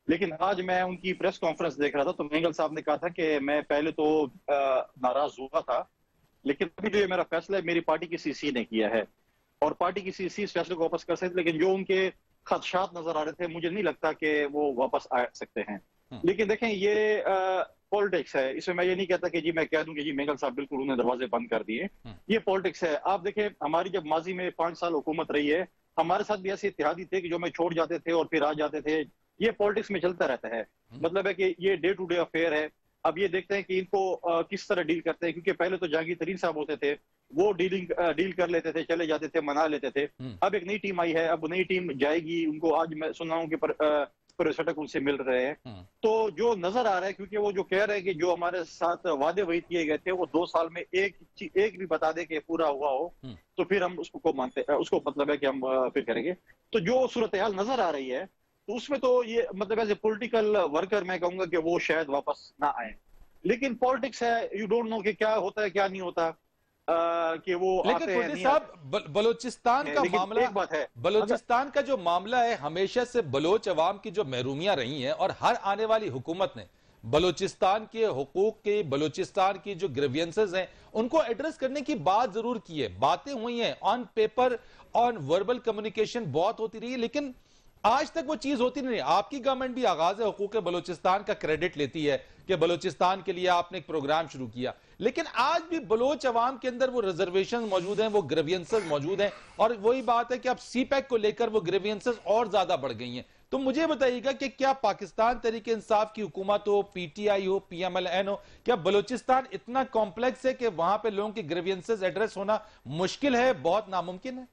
लेकिन आज मैं उनकी प्रेस कॉन्फ्रेंस देख रहा था तो मेंगल साहब ने कहा था कि मैं पहले तो नाराज हुआ था, लेकिन अभी जो मेरा फैसला है मेरी पार्टी की CC ने किया है, और पार्टी की CC इस फैसले को वापस कर सकती, लेकिन जो उनके खदशात नजर आ रहे थे मुझे नहीं लगता कि वो वापस आ सकते हैं। लेकिन देखें, ये पॉलिटिक्स है, इसमें मैं ये नहीं कहता कि जी मैं कह दूं कि जी मेंगल साहब बिल्कुल उन्हें दरवाजे बंद कर दिए। ये पॉलिटिक्स है। आप देखें, हमारी जब माजी में 5 साल हुकूमत रही है, हमारे साथ भी ऐसे इत्तेहादी थे कि जो मैं छोड़ जाते थे और फिर आ जाते थे। ये पॉलिटिक्स में चलता रहता है, मतलब है कि ये डे टू डे अफेयर है। अब ये देखते हैं कि इनको किस तरह डील करते हैं, क्योंकि पहले तो जहांगीर तरीन साहब होते थे, वो डील कर लेते थे, चले जाते थे, मना लेते थे। अब एक नई टीम आई है, अब नई टीम जाएगी, उनको आज मैं सुन रहा हूँ कि पर्यटक उनसे मिल रहे हैं। तो जो नजर आ रहा है, क्योंकि वो जो कह रहे हैं कि जो हमारे साथ वादे वही किए गए थे वो 2 साल में एक भी बता दे कि पूरा हुआ हो, तो फिर हम उसको मानते, उसको मतलब है कि हम फिर करेंगे। तो जो सूरत हाल नजर आ रही है, तो उसमें तो ये मतलब एज ए पॉलिटिकल वर्कर मैं कहूंगा कि वो शायद वापस ना आए। लेकिन पॉलिटिक्स है, यू डोंट नो कि क्या होता है क्या नहीं होता। कि वो लेकिन साहब बलोचिस्तान का मामला, एक बात है, बलोचिस्तान का जो मामला है हमेशा से बलोच अवाम की जो महरूमियां रही हैं, और हर आने वाली हुकूमत ने बलोचिस्तान के हुकूक के, बलोचिस्तान की जो ग्रीवियंसेस हैं उनको एड्रेस करने की बात जरूर की है, बातें हुई हैं, on paper on verbal communication बहुत होती रही है, लेकिन आज तक वो चीज होती नहीं। आपकी गवर्नमेंट भी आगाज हुकूक बलोचिस्तान का क्रेडिट लेती है कि बलोचिस्तान के लिए आपने एक प्रोग्राम शुरू किया, लेकिन आज भी बलोच अवाम के अंदर वो रिजर्वेशन मौजूद हैं, वो ग्रीवियंसेस मौजूद हैं, और वही बात है कि अब CPEC को लेकर वो ग्रीवियंसेस और ज्यादा बढ़ गई हैं। तो मुझे बताइएगा कि क्या पाकिस्तान तहरीक इंसाफ की हुकूमत हो, PTI हो, PMLN हो, क्या बलोचिस्तान इतना कॉम्प्लेक्स है कि वहां पर लोगों के ग्रीवियंसेस एड्रेस होना मुश्किल है, बहुत नामुमकिन है?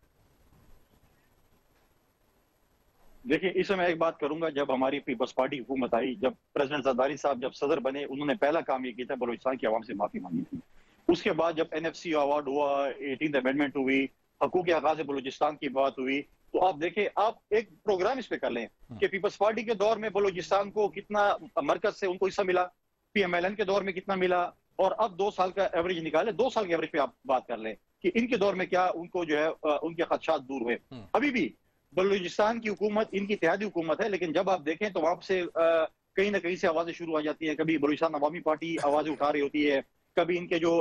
देखिए, इस समय एक बात करूंगा, जब हमारी पीपल्स पार्टी हुकूमत आई, जब प्रेसिडेंट जरदारी साहब जब सदर बने, उन्होंने पहला काम ये किया था, बलूचिस्तान की आवाम से माफी मांगी थी। उसके बाद जब NFC अवार्ड हुआ, 18th अमेंडमेंट हुई, हकूक आगाज बलूचिस्तान की बात हुई, तो आप देखें, आप एक प्रोग्राम इस पे कर लें कि पीपल्स पार्टी के दौर में बलूचिस्तान को कितना मरकज से उनको हिस्सा मिला, PMLN के दौर में कितना मिला, और अब 2 साल का एवरेज निकाले, 2 साल के एवरेज पे आप बात कर लें कि इनके दौर में क्या उनको जो है उनके खदशात दूर हुए। अभी भी बलूचिस्तान की हुकूमत इनकी इत्तेहादी हुकूमत है, लेकिन जब आप देखें तो वहां से कहीं ना कहीं से आवाजें शुरू आ जाती हैं। कभी बलूचिस्तान अवामी पार्टी आवाजें उठा रही होती है, कभी इनके जो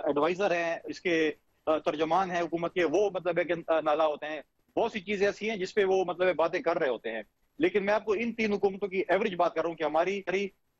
एडवाइजर हैं, इसके तर्जमान हैं हुकूमत के, वो मतलब है कि नाला होते हैं। बहुत सी चीजें ऐसी हैं जिसपे वो मतलब बातें कर रहे होते हैं। लेकिन मैं आपको इन तीन हुकूमतों की एवरेज बात कर रहा हूँ कि हमारी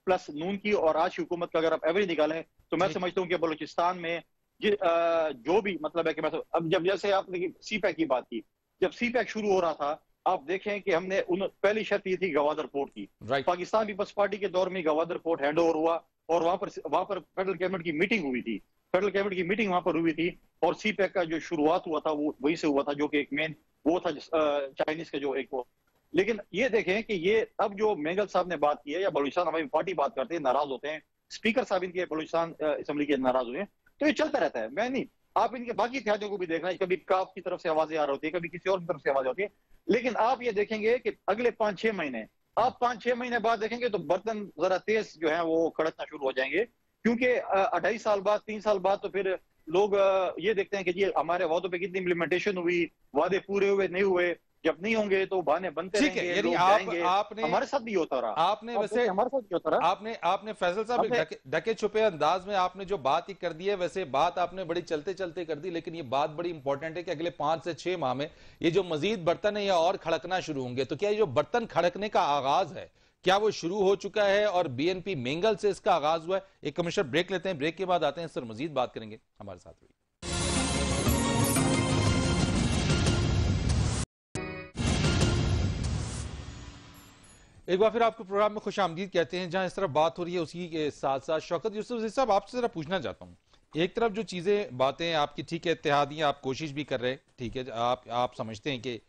प्लस नून की और आज की हुकूमत का अगर आप एवरेज निकालें तो मैं समझता हूँ कि बलूचिस्तान में जो भी मतलब है कि मैं अब जब जैसे आपने सीपैक की बात की, जब सीपैक शुरू हो रहा था आप देखें कि हमने पहली शर्त ये थी गवादर पोर्ट की। पाकिस्तान पीपल्स पार्टी के दौर में गवादर पोर्ट हैंड ओवर हुआ और वहां पर फेडरल कैबिनेट की मीटिंग हुई थी। फेडरल कैबिनेट की मीटिंग वहां पर हुई थी और सीपैक का जो शुरुआत हुआ था वो वहीं से हुआ था, जो कि एक मेन वो था चाइनीज का जो एक वो। लेकिन ये देखें कि ये अब जो मेंगल साहब ने बात की है या बलूचिस्तान अवामी पार्टी बात करते हैं, नाराज होते हैं, स्पीकर साहब इनके बलूचिस्तान असेंबली के नाराज हुए हैं, तो ये चलता रहता है। मैं नहीं, आप इनके बाकी इत्तेहादियों को भी देखना, कभी काफ की तरफ से आवाजें आ रही होती है, कभी किसी और की तरफ से आवाजें होती है। लेकिन आप ये देखेंगे कि अगले 5-6 महीने, आप 5-6 महीने बाद देखेंगे तो बर्तन जरा तेज जो है वो खड़कना शुरू हो जाएंगे, क्योंकि 2.5 साल बाद 3 साल बाद तो फिर लोग ये देखते हैं कि जी हमारे वादों पे कितनी इम्प्लीमेंटेशन हुई, वादे पूरे हुए नहीं हुए, जब नहीं होंगे तो बहाने बनते रहेंगे, लोग जाएंगे। आपने हमारे साथ भी होता रहा, आपने वैसे हमारे साथ भी होता रहा। आपने फैसल साहब ढके छुपे अंदाज में आपने जो बात ही कर दी है, वैसे बात आपने बड़ी चलते चलते कर दी, लेकिन ये बात बड़ी इंपॉर्टेंट है कि अगले 5 से 6 माह में ये जो मजीद बर्तन है या और खड़कना शुरू होंगे। तो क्या ये जो बर्तन खड़कने का आगाज है, क्या वो शुरू हो चुका है और बीएनपी मेंगल से इसका आगाज हुआ है? एक कमिश्नर ब्रेक लेते हैं, ब्रेक के बाद आते हैं सर, मजीद बात करेंगे। हमारे साथ हुई एक बार फिर आपको प्रोग्राम में खुश आमदीद कहते हैं। जहां इस तरह बात हो रही है उसी के साथ साथ शौकत यूसुफ साहब आपसे जरा पूछना चाहता हूँ, एक तरफ जो चीजें बातें आपकी ठीक है, इत्तेहादी आप कोशिश भी कर रहे हैं, ठीक है, आप समझते हैं कि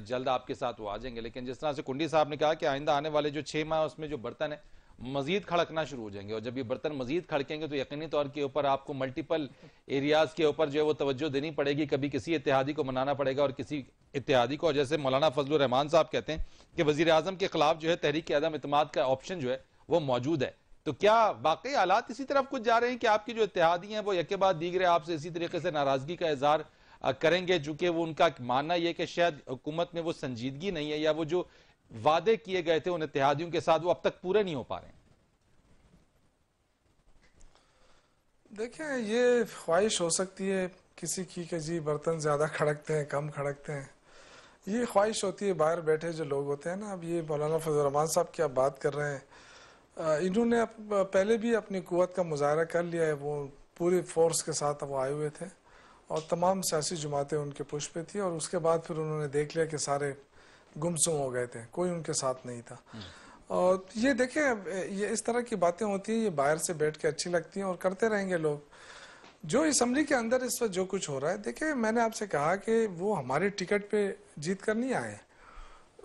जल्द आपके साथ वो आ जाएंगे, लेकिन जिस तरह से कुंडी साहब ने कहा कि आइंदा आने वाले जो 6 माह उसमें जो बर्तन है मजीद खड़कना शुरू हो जाएंगे, और जब ये बर्तन मजीद खड़केंगे तो यकीनी तौर के ऊपर आपको मल्टीपल एरियाज के ऊपर जो है वो तवज्जो देनी पड़ेगी। कभी किसी इत्तेहादी को मनाना पड़ेगा और किसी इत्तेहादी को, और जैसे मौलाना फजलुर रहमान साहब कहते हैं कि वजीर आजम के खिलाफ जो है तहरीक अदम इत्तेमाद का ऑप्शन जो है वो मौजूद है। तो क्या वाकई हालात इसी तरफ कुछ जा रहे हैं कि आपके जो इत्तेहादी हैं वो यके बाद दीगरे आपसे इसी तरीके से नाराजगी का इजहार करेंगे, चूंकि वो उनका मानना यह कि शायद हुकूमत में वो संजीदगी नहीं है या वो जो वादे किए गए थे उन इत्तेहादियों के साथ वो अब तक पूरे नहीं हो पा रहे हैं? देखिए, ये ख्वाहिश हो सकती है किसी की कि जी बर्तन ज़्यादा खड़कते हैं, कम खड़कते हैं, ये ख्वाहिश होती है बाहर बैठे जो लोग होते हैं ना। अब ये मौलाना फजल रहमान साहब की आप बात कर रहे हैं, इन्होंने पहले भी अपनी कुव्वत का मुजाहरा कर लिया है, वो पूरी फोर्स के साथ वो आए हुए थे और तमाम सियासी जमातें उनके पुश पे थी, और उसके बाद फिर उन्होंने देख लिया कि सारे गुमसुम हो गए थे, कोई उनके साथ नहीं था। और ये देखें, ये इस तरह की बातें होती हैं, ये बाहर से बैठ के अच्छी लगती हैं और करते रहेंगे लोग। जो असम्बली के अंदर इस वक्त जो कुछ हो रहा है, देखिए मैंने आपसे कहा कि वो हमारे टिकट पे जीत कर नहीं आए।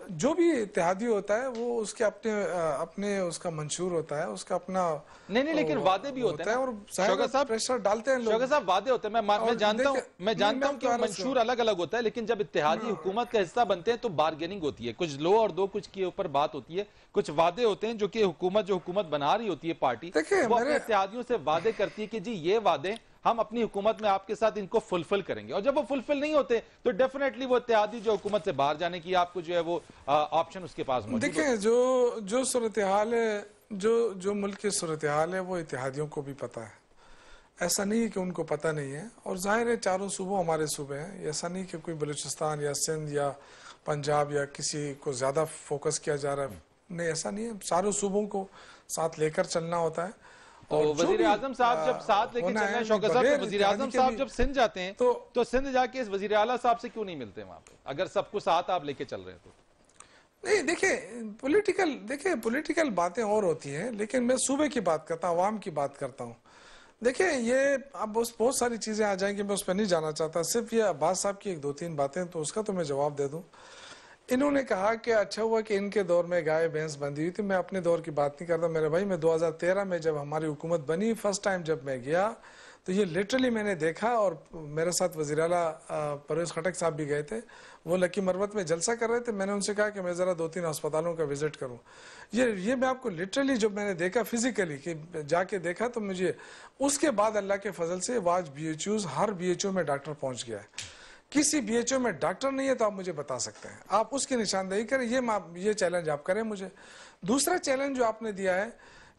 जो भी इत्तेहादी होता है वो उसके अपने उसका मंशूर होता है, उसका अपना नहीं लेकिन वादे भी होते हैं और शौकत साहब प्रेशर डालते हैं लोग। शौकत साहब वादे होते हैं, मैं जानता हूं कि मंशूर अलग अलग होता है, लेकिन जब इत्तेहादी हुकूमत का हिस्सा बनते हैं तो बार्गेनिंग होती है, कुछ लो और दो कुछ के ऊपर बात होती है, कुछ वादे होते हैं जो कि हुकूमत बना रही होती है पार्टी, वो अपने इत्तेहादियों से वादे करती है कि जी ये वादे हम अपनी हुकूमत में आपके साथ इनको फुलफिल करेंगे, और जब वो फुलफिल नहीं होते तो डेफिनेटली वो इत्तेहादी जो हुकूमत से बाहर जाने की आपको जो है वो ऑप्शन उसके पास मौजूद है। देखिए, जो सूरत हाल है, जो मुल्क की सूरत हाल है वो इत्तेहादियों को भी पता है, ऐसा नहीं है कि उनको पता नहीं है। और जाहिर है चारों सूबों हमारे सूबे हैं, ऐसा नहीं कि कोई बलूचिस्तान या सिंध या पंजाब या किसी को ज्यादा फोकस किया जा रहा है, नहीं ऐसा नहीं है, सारों सूबों को साथ लेकर चलना होता है। और वजीर आजम साहब जब साथ लेके चल रहे हैं, शौकत साहब, तो वजीर आजम साहब जब सिंध जाते हैं तो सिंध जाके इस वजीर आला साहब से क्यों नहीं मिलते वहां पे, अगर सबको साथ आप लेके चल रहे हैं तो? नहीं, देखिए पॉलिटिकल बातें और होती हैं, लेकिन मैं सूबे की बात करता हूँ, आवाम की बात करता हूँ। देखिए, ये अब बहुत सारी चीजें आ जाएंगी, मैं उस पर नहीं जाना चाहता, सिर्फ ये अब्बास साहब की 1-2-3 बातें, तो उसका तो मैं जवाब दे दूं। इन्होंने कहा कि अच्छा हुआ कि इनके दौर में गाय भैंस बंधी हुई थी, मैं अपने दौर की बात नहीं करता मेरे भाई। मैं 2013 में जब हमारी हुकूमत बनी, फर्स्ट टाइम जब मैं गया तो ये लिटरली मैंने देखा, और मेरे साथ वज़ीर आला परवेज़ खटक साहब भी गए थे, वो लकी मरवत में जलसा कर रहे थे, मैंने उनसे कहा कि मैं ज़रा 2-3 अस्पतालों का विजिट करूँ। ये मैं आपको लिटरली जब मैंने देखा फिजिकली कि जाके देखा, तो मुझे उसके बाद अल्लाह के फजल से आज BHOs हर BHO में डॉक्टर पहुँच गया है। किसी BHO में डॉक्टर नहीं है तो आप मुझे बता सकते हैं, आप उसकी निशानदेही करें, ये चैलेंज आप करें मुझे। दूसरा चैलेंज जो आपने दिया है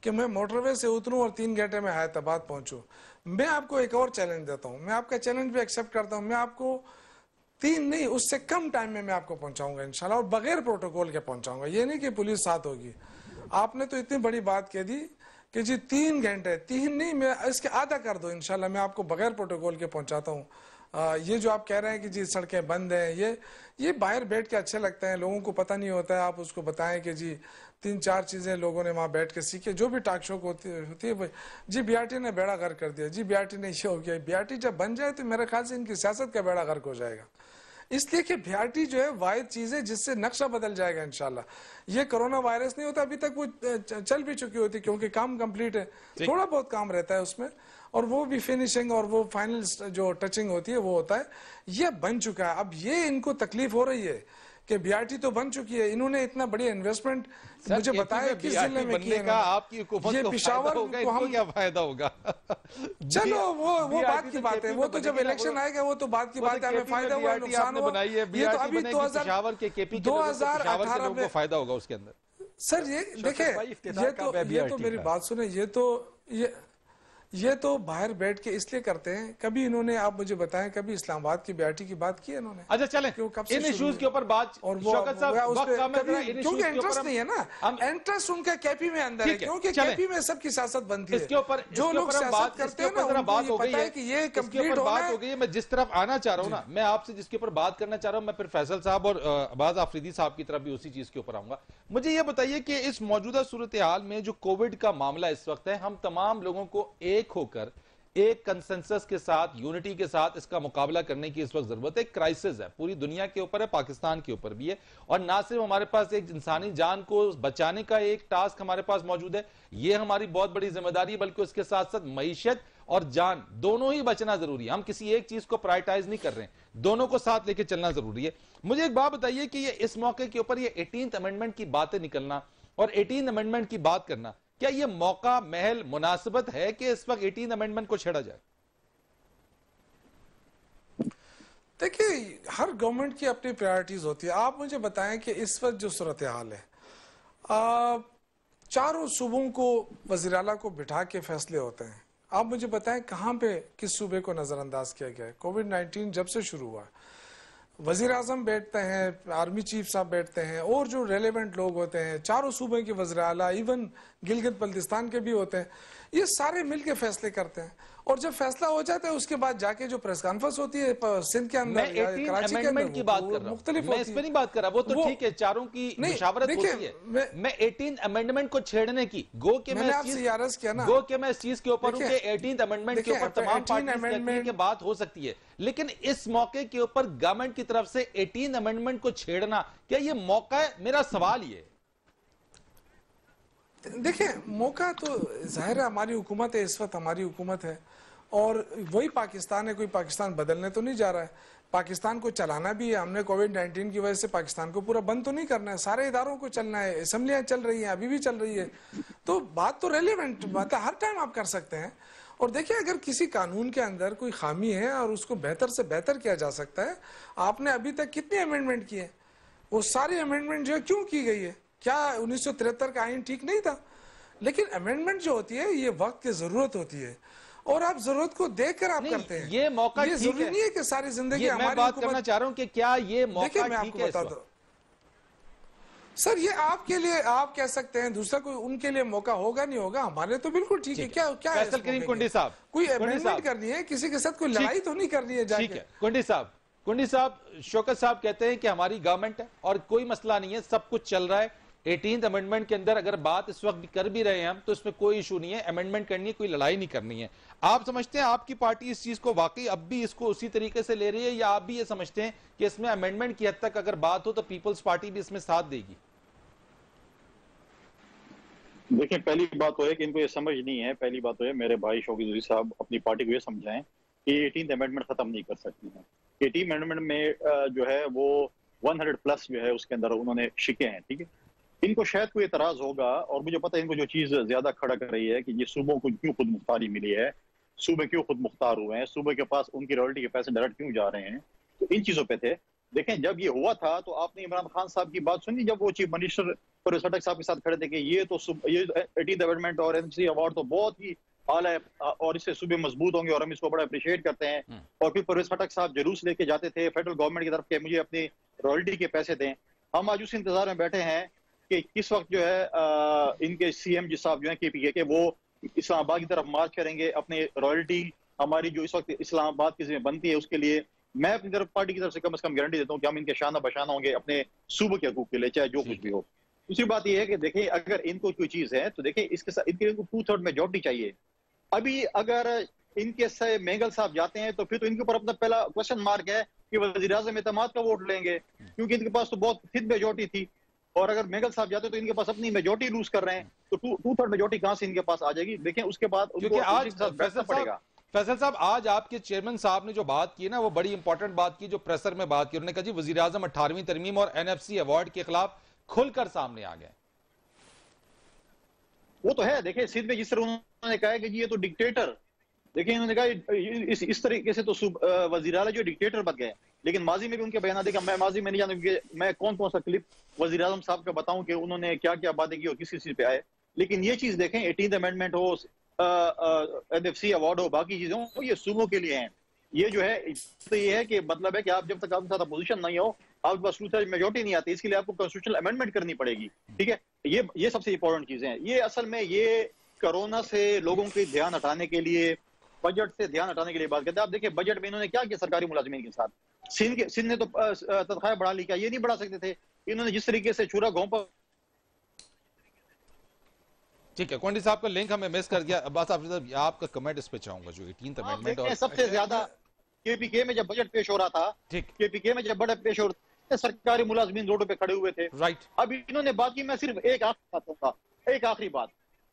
कि मैं मोटरवे से उतरूं और 3 घंटे में हैदराबाद पहुंचूं, मैं आपको एक और चैलेंज देता हूं, मैं आपका चैलेंज भी एक्सेप्ट करता हूं, मैं आपको 3 नहीं उससे कम टाइम में मैं आपको पहुंचाऊंगा इंशाल्लाह, और बगैर प्रोटोकॉल के पहुंचाऊंगा। ये नहीं कि पुलिस साथ होगी। आपने तो इतनी बड़ी बात कह दी कि जी 3 घंटे, 3 नहीं, मैं इसके आधा कर दो इंशाल्लाह, मैं आपको बगैर प्रोटोकॉल के पहुंचाता हूँ। ये जो आप कह रहे हैं कि जी सड़कें बंद हैं, ये बाहर बैठ के अच्छे लगते हैं, लोगों को पता नहीं होता है। आप उसको बताएं कि जी 3-4 चीज़ें लोगों ने वहाँ बैठ के सीखे, जो भी टॉक शो होती है, जी BRT ने बेड़ा गर्क कर दिया, जी BRT ने ये हो गया। BRT जब बन जाए तो मेरे ख्याल से इनकी सियासत का बेड़ा गर्क हो जाएगा, इसलिए कि BRT जो है वाहिद चीज़ है जिससे नक्शा बदल जाएगा इंशाल्लाह। ये कोरोना वायरस नहीं होता, अभी तक वो चल भी चुकी होती क्योंकि काम कंप्लीट है, थोड़ा बहुत काम रहता है उसमें, और वो भी फिनिशिंग और वो फाइनल जो टचिंग होती है वो होता है। ये बन चुका है, अब ये इनको तकलीफ हो रही है कि BRT तो बन चुकी है, इन्होंने इतना बड़ी इन्वेस्टमेंट मुझे बताया किस जिले में किया का, आपकी हुकूमत ये को पिशावर होगा, को हम क्या फायदा होगा? चलो वो बात की बात है, वो तो जब इलेक्शन आएगा वो तो बात की बात है, हमें फायदा हुआ नुकसान हुआ, ये तो अभी 2018 में फायदा होगा उसके अंदर। सर ये देखिए, ये तो मेरी बात सुने, ये तो बाहर बैठ के इसलिए करते हैं। कभी इन्होंने, आप मुझे बताएं, कभी इस्लामाबाद की BRT की बात की है इन्होंने? अच्छा चलें, इन इश्यूज के ऊपर बात, और वो क्योंकि इंटरेस्ट नहीं है ना, इंटरेस्ट उनका KP में अंदर है, क्योंकि KP में सबकी सियासत बनती है। इसके ऊपर जो लोग सियासत करते हैं ना, बात हो गई है कि ये कंप्लीट बात हो गई है। मैं जिस तरफ आना चाह रहा हूँ ना, मैं आपसे जिसके ऊपर बात करना चाह रहा हूँ, मैं फिर फैसल साहब और अब्बास आफरीदी साहब की तरफ भी उसी चीज के ऊपर आऊंगा। मुझे ये बताइए कि इस मौजूदा सूरत हाल में जो कोविड का मामला इस वक्त है, हम तमाम लोगों को एक होकर एक कंसेंसस के साथ, यूनिटी के साथ इसका मुकाबला करने की इस वक्त जरूरत है। क्राइसिस है, पूरी दुनिया के ऊपर है, पाकिस्तान के ऊपर भी है, और ना सिर्फ हमारे पास एक इंसानी जान को बचाने का एक टास्क हमारे पास मौजूद है, ये हमारी बहुत बड़ी जिम्मेदारी है, बल्कि उसके साथ साथ मईशत और जान दोनों ही बचना जरूरी है। हम किसी एक चीज को प्रायोरिटाइज नहीं कर रहे हैं, दोनों को साथ लेके चलना जरूरी है। मुझे एक बात बताइए कि ये इस मौके के ऊपर ये 18th अमेंडमेंट की बातें निकलना और 18th अमेंडमेंट की बात करना, क्या यह मौका महल मुनासिबत है कि इस वक्त 18th अमेंडमेंट को छेड़ा जाए? देखिए, हर गवर्नमेंट की अपनी प्रायोरिटीज होती है। आप मुझे बताएं कि इस वक्त जो सूरत हाल है, चारों सूबों को वज़ीर आला को बिठा के फैसले होते हैं। आप मुझे बताएं कहां पे किस सूबे को नजरअंदाज किया गया है? कोविड-19 जब से शुरू हुआ, वजीर आजम बैठते हैं, आर्मी चीफ साहब बैठते हैं, और जो रेलेवेंट लोग होते हैं, चारों सूबे के वज़ीर आला, इवन गिलगित बल्तिस्तान के भी होते हैं, ये सारे मिलके फैसले करते हैं। और जब फैसला हो जाता है उसके बाद जाके जो प्रेस कॉन्फ्रेंस होती है सिंध के अंदर या कराची के अंदर, की बात कर रहा हूं, मैं इस पे नहीं बात कर रहा, वो तो ठीक है, चारों की मुशावरत होती है। मैं 18th अमेंडमेंट को छेड़ने की गो के मैं आपसे यारज किया ना, गो के मैं इस चीज के ऊपर हूं कि 18th अमेंडमेंट के ऊपर तमाम पार्टियां की बात हो सकती है, लेकिन इस मौके के ऊपर गवर्नमेंट की तरफ से 18th अमेंडमेंट को छेड़ना, क्या ये मौका है? मेरा सवाल ये। देखिए, मौका तो जाहिर है हमारी हुकूमत है, इस वक्त हमारी हुकूमत है, और वही पाकिस्तान है, कोई पाकिस्तान बदलने तो नहीं जा रहा है, पाकिस्तान को चलाना भी है। हमने कोविड-19 की वजह से पाकिस्तान को पूरा बंद तो नहीं करना है, सारे इदारों को चलना है, असम्बलियां चल रही हैं, अभी भी चल रही है, तो बात तो रेलिवेंट बात है, हर टाइम आप कर सकते हैं। और देखिए, अगर किसी कानून के अंदर कोई खामी है और उसको बेहतर से बेहतर किया जा सकता है, आपने अभी तक कितने अमेंडमेंट किए, वो सारे अमेंडमेंट जो है क्यों की गई है? क्या 1973 का आइन ठीक नहीं था? लेकिन अमेंडमेंट जो होती है ये वक्त की जरूरत होती है, और आप जरूरत को देखकर आप करते हैं। ये मौका ये जरूरी नहीं है कि सारी जिंदगी हमारी। मैं बात करना चाह रहा हूं कि क्या ये मौका ठीक है? बता दो सर, ये आपके लिए आप कह सकते हैं, दूसरा कोई उनके लिए मौका होगा नहीं होगा, हमारे तो बिल्कुल ठीक है। क्या क्या फैसल करीम कुंडी साहब, कोई अमेंडमेंट करनी है, किसी के साथ कोई लड़ाई तो नहीं करनी है जाके। ठीक है कुंडी साहब, शौकत साहब कहते हैं कि हमारी गवर्नमेंट है और कोई मसला नहीं है, सब कुछ चल रहा है। 18th अमेंडमेंट के अंदर अगर बात इस वक्त कर भी रहे हैं हम, तो इसमें कोई इशू नहीं है, अमेंडमेंट करनी है, कोई लड़ाई नहीं करनी है। आप समझते हैं आपकी पार्टी इस चीज को वाकई अब भी इसको उसी तरीके से ले रही है, या आप भी ये समझते हैं कि इसमें अमेंडमेंट की हद तक अगर बात हो तो पीपल्स पार्टी भी इसमें साथ देगी? देखिए, पहली बात तो है कि इनको ये समझ नहीं है, पहली बात तो है मेरे भाई शौकत साहब अपनी पार्टी को ये समझाएं कि 18th अमेंडमेंट खत्म नहीं कर सकती है। 18th अमेंडमेंट में जो है वो 100+ जो है उसके अंदर उन्होंने शिके हैं, ठीक है। इनको शायद कोई एतराज होगा, और मुझे पता है इनको जो चीज ज्यादा खड़ा कर रही है कि ये सूबों को क्यों खुद मुख्तारी मिली है, सूबे क्यों खुद मुख्तार हुए हैं, सूबे के पास उनकी रॉयल्टी के पैसे डायरेक्ट क्यों जा रहे हैं, तो इन चीजों पे थे। देखें जब ये हुआ था तो आपने इमरान खान साहब की बात सुनी जब वो चीफ मिनिस्टर परवेज खटक साहब के साथ खड़े थे कि ये 18th अमेंडमेंट और एनएफसी अवार्ड तो बहुत ही आला है और इससे सूबे मजबूत होंगे और हम इसको बड़ा अप्रिशिएट करते हैं। और फिर परवेज खटक साहब जुलूस लेके जाते थे फेडरल गवर्नमेंट की तरफ के मुझे अपनी रॉयल्टी के पैसे दें। हम आज उस इंतजार में बैठे हैं कि किस वक्त जो है इनके सीएम जिस साहब जो है KPK के वो इस्लामाबाद की तरफ मार्च करेंगे अपने रॉयल्टी हमारी जो इस वक्त इस्लामाबाद की जिम्मे बनती है उसके लिए। मैं अपनी तरफ पार्टी की तरफ से कम गारंटी देता हूँ कि हम इनके शाना बशाना होंगे अपने सूबे के हकूक के लिए चाहे जो कुछ भी हो। दूसरी बात यह है कि देखिए अगर इनको कोई चीज है तो देखिए इसके साथ इनके 2/3 मेजॉरिटी चाहिए। अभी अगर इनके से मेंगल साहब जाते हैं तो फिर तो इनके ऊपर अपना पहला क्वेश्चन मार्क है कि वज़ीर-ए-आज़म एतमाद का वोट लेंगे क्योंकि इनके पास तो बहुत थिन मेजॉरिटी थी और अगर मेंगल साहब जाते तो इनके पास अपनी मेजॉरिटी लूज कर रहे हैं तो 2/3 मेजॉरिटी कहां से इनके पास आ जाएगी। देखें उसके बाद क्योंकि आज फैसल साहब आज आपके चेयरमैन साहब ने जो बात की ना वो बड़ी इंपॉर्टेंट बात की जो प्रेसर में बात की। उन्होंने कहा जी वज़ीर-ए-आज़म 18वीं तरमीम और एनएफसी अवार्ड के खिलाफ खुलकर सामने आ गए। वो तो है। देखिए सिंध में जिस तरह उन्होंने कहा कि जी ये तो डिक्टेटर, देखिए इन्होंने कहा इस तरीके से तो वज़ीर-ए-आला जो डिक्टेटर बन गए। लेकिन माजी में भी उनके बयान देखा, मैं माजी में नहीं जानता क्योंकि मैं कौन सा क्लिप वज़ीर-ए-आज़म साहब का बताऊं कि उन्होंने क्या क्या बातें की और किस चीज पे आए। लेकिन ये चीज देखें 18th अमेंडमेंट हो एनएफसी अवार्ड हो बाकी चीजें हो ये सूबों के लिए हैं। ये जो है तो ये है कि मतलब है कि आप जब तक आपके साथ अपोजिशन नहीं हो आपके पास मेजॉरिटी नहीं आती इसके लिए आपको कॉन्स्टिट्यूशनल अमेंडमेंट करनी पड़ेगी। ठीक है ये सबसे इंपॉर्टेंट चीजें हैं। ये असल में ये कोरोना से लोगों के ध्यान हटाने के लिए बजट से ध्यान हटाने के लिए बात करते हैं। आप देखिए बजट में इन्होंने क्या किया सरकारी मुलाजिमीन के साथ। सिंध ने तो तनख्वाह बढ़ा ली, क्या ये नहीं बढ़ा सकते थे? इन्होंने जिस तरीके से छुरा गांव पर। ठीक है कोंडी साहब का लिंक हमें मिस कर गया। अब्बास हाफिज साहब आपका कमेंट इस पे चाहूंगा जो 18th अमेंडमेंट और सबसे ज्यादा KPK में जब बजट पेश हो रहा था, KPK में जब बजट पेश हो रहा था सरकारी मुलाजिमीन रोडों पे खड़े हुए थे। राइट। अब इन्होंने बात की, मैं सिर्फ एक आखिरी बात,